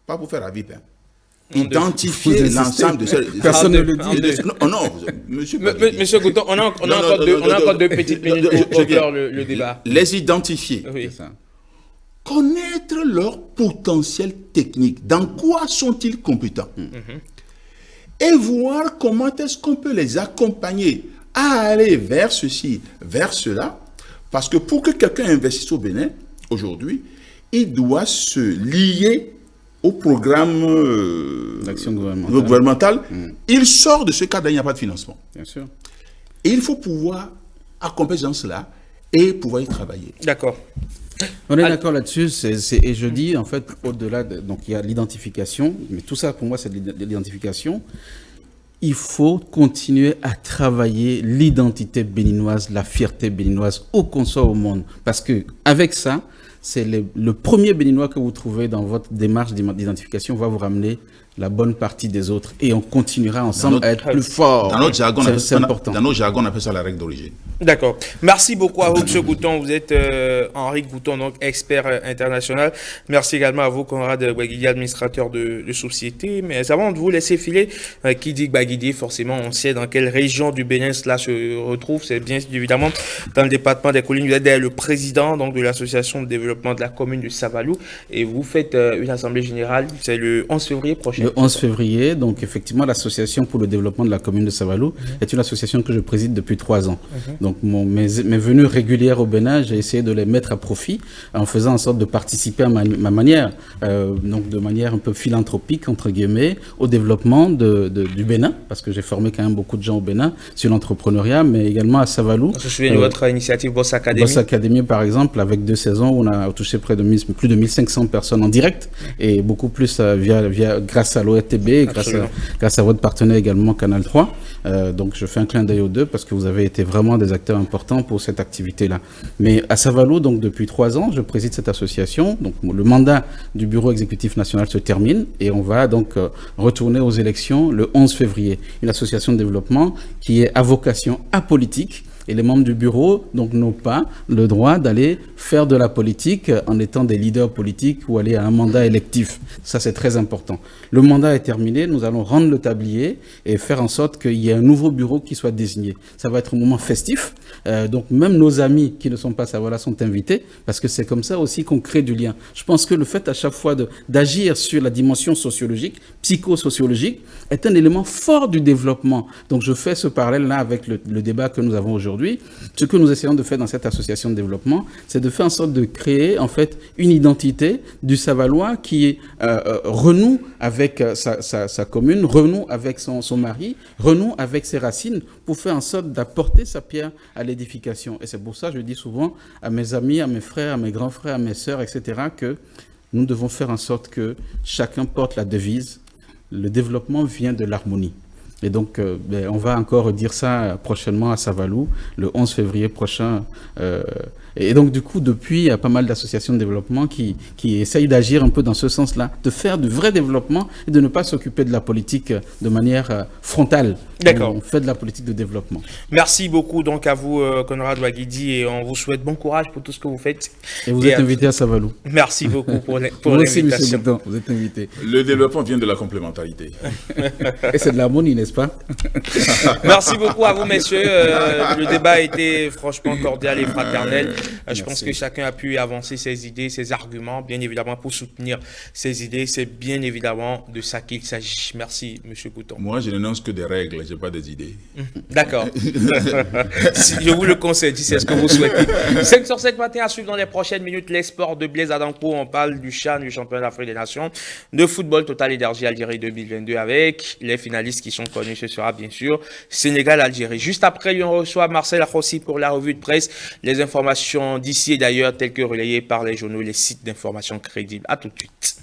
Pas pour faire la VIP. Identifier l'ensemble de ces... Personne ne le dit. Non, monsieur... Monsieur Gouton, on a encore 2 petites minutes pour clore le débat. Les identifier. Oui. C'est ça. Connaître leur potentiel technique. Dans quoi sont-ils compétents? Et voir comment est-ce qu'on peut les accompagner à aller vers ceci, vers cela. Parce que pour que quelqu'un investisse au Bénin, aujourd'hui, il doit se lier au programme d'action gouvernementale. Il sort de ce cadre, il n'y a pas de financement. Bien sûr. Et il faut pouvoir accompagner cela et pouvoir y travailler. D'accord. On est d'accord là-dessus, et je dis, en fait, au-delà, donc il y a l'identification, mais tout ça, pour moi, c'est de l'identification. Il faut continuer à travailler l'identité béninoise, la fierté béninoise, où qu'on soit au monde. Parce qu'avec ça, c'est le premier béninois que vous trouvez dans votre démarche d'identification va vous ramener la bonne partie des autres. Et on continuera ensemble à être plus fort. Dans notre jargon, c'est important. Dans notre jargon, on appelle ça la règle d'origine. D'accord. Merci beaucoup à vous, M. Gouton. Vous êtes Henri Gouton, donc expert international. Merci également à vous, Conrad Gbaguidi, administrateur de société. Mais avant de vous laisser filer, qui dit Gbaguidi, forcément, on sait dans quelle région du Bénin cela se retrouve. C'est bien évidemment dans le département des Collines. Vous êtes le président donc, de l'association de développement de la commune de Savalou. Et vous faites une assemblée générale, c'est le 11 février prochain. Le 11 février, donc effectivement, l'association pour le développement de la commune de Savalou est une association que je préside depuis 3 ans. Donc mes venues régulières au Bénin, j'ai essayé de les mettre à profit en faisant en sorte de participer à ma manière, donc de manière un peu philanthropique, entre guillemets, au développement du Bénin, parce que j'ai formé quand même beaucoup de gens au Bénin sur l'entrepreneuriat, mais également à Savalou. On se souvient de votre initiative Boss Academy. Boss Academy, par exemple, avec 2 saisons, on a touché plus de 1500 personnes en direct et beaucoup plus grâce à l'ORTB, grâce à votre partenaire également Canal 3. Donc je fais un clin d'œil aux deux parce que vous avez été vraiment des acteurs importants pour cette activité-là. Mais à Savalou, donc depuis 3 ans, je préside cette association. Donc le mandat du bureau exécutif national se termine et on va donc retourner aux élections le 11 février. Une association de développement qui est à vocation apolitique. Et les membres du bureau donc n'ont pas le droit d'aller faire de la politique en étant des leaders politiques ou aller à un mandat électif. Ça, c'est très important. Le mandat est terminé, nous allons rendre le tablier et faire en sorte qu'il y ait un nouveau bureau qui soit désigné. Ça va être un moment festif. Donc même nos amis qui ne sont pas Savala sont invités parce que c'est comme ça aussi qu'on crée du lien. Je pense que le fait à chaque fois d'agir sur la dimension sociologique, psychosociologique, est un élément fort du développement. Donc je fais ce parallèle-là avec le débat que nous avons aujourd'hui. Ce que nous essayons de faire dans cette association de développement, c'est de faire en sorte de créer en fait une identité du Savalois qui renoue avec sa commune, renoue avec son mari, renoue avec ses racines pour faire en sorte d'apporter sa pierre à l'édification. Et c'est pour ça que je dis souvent à mes amis, à mes frères, à mes grands frères, à mes sœurs, etc., que nous devons faire en sorte que chacun porte la devise « Le développement vient de l'harmonie ». Et donc, on va encore dire ça prochainement à Savalou, le 11 février prochain. Et donc, du coup, depuis, il y a pas mal d'associations de développement qui essayent d'agir un peu dans ce sens-là, de faire du vrai développement et de ne pas s'occuper de la politique de manière frontale. D'accord. On fait de la politique de développement. Merci beaucoup donc à vous, Conrad Gbaguidi, et on vous souhaite bon courage pour tout ce que vous faites. Et vous êtes invité à Savalou. Merci beaucoup pour Vous aussi, l'invitation. M. Gouton, vous êtes invité. Le développement vient de la complémentarité. Et c'est de l'harmonie, n'est-ce pas? Merci beaucoup à vous, messieurs. Le débat a été franchement cordial et fraternel. Je pense que chacun a pu avancer ses idées, ses arguments, bien évidemment, pour soutenir ses idées. C'est bien évidemment de ça qu'il s'agit. Merci, M. Gouton. Moi, je n'énonce que des règles, je n'ai pas des idées. D'accord. Je vous le conseille, si c'est ce que vous souhaitez. 5 sur 7 matin à suivre dans les prochaines minutes les sports de Blaise Adancourt. On parle du CHAN, du championnat d'Afrique des Nations, de football Total Énergie Algérie 2022 avec les finalistes qui sont connus. Ce sera bien sûr Sénégal-Algérie. Juste après, on reçoit Marcel Akhossi pour la revue de presse. Les informations d'ici et d'ailleurs telles que relayées par les journaux et les sites d'information crédibles. À tout de suite.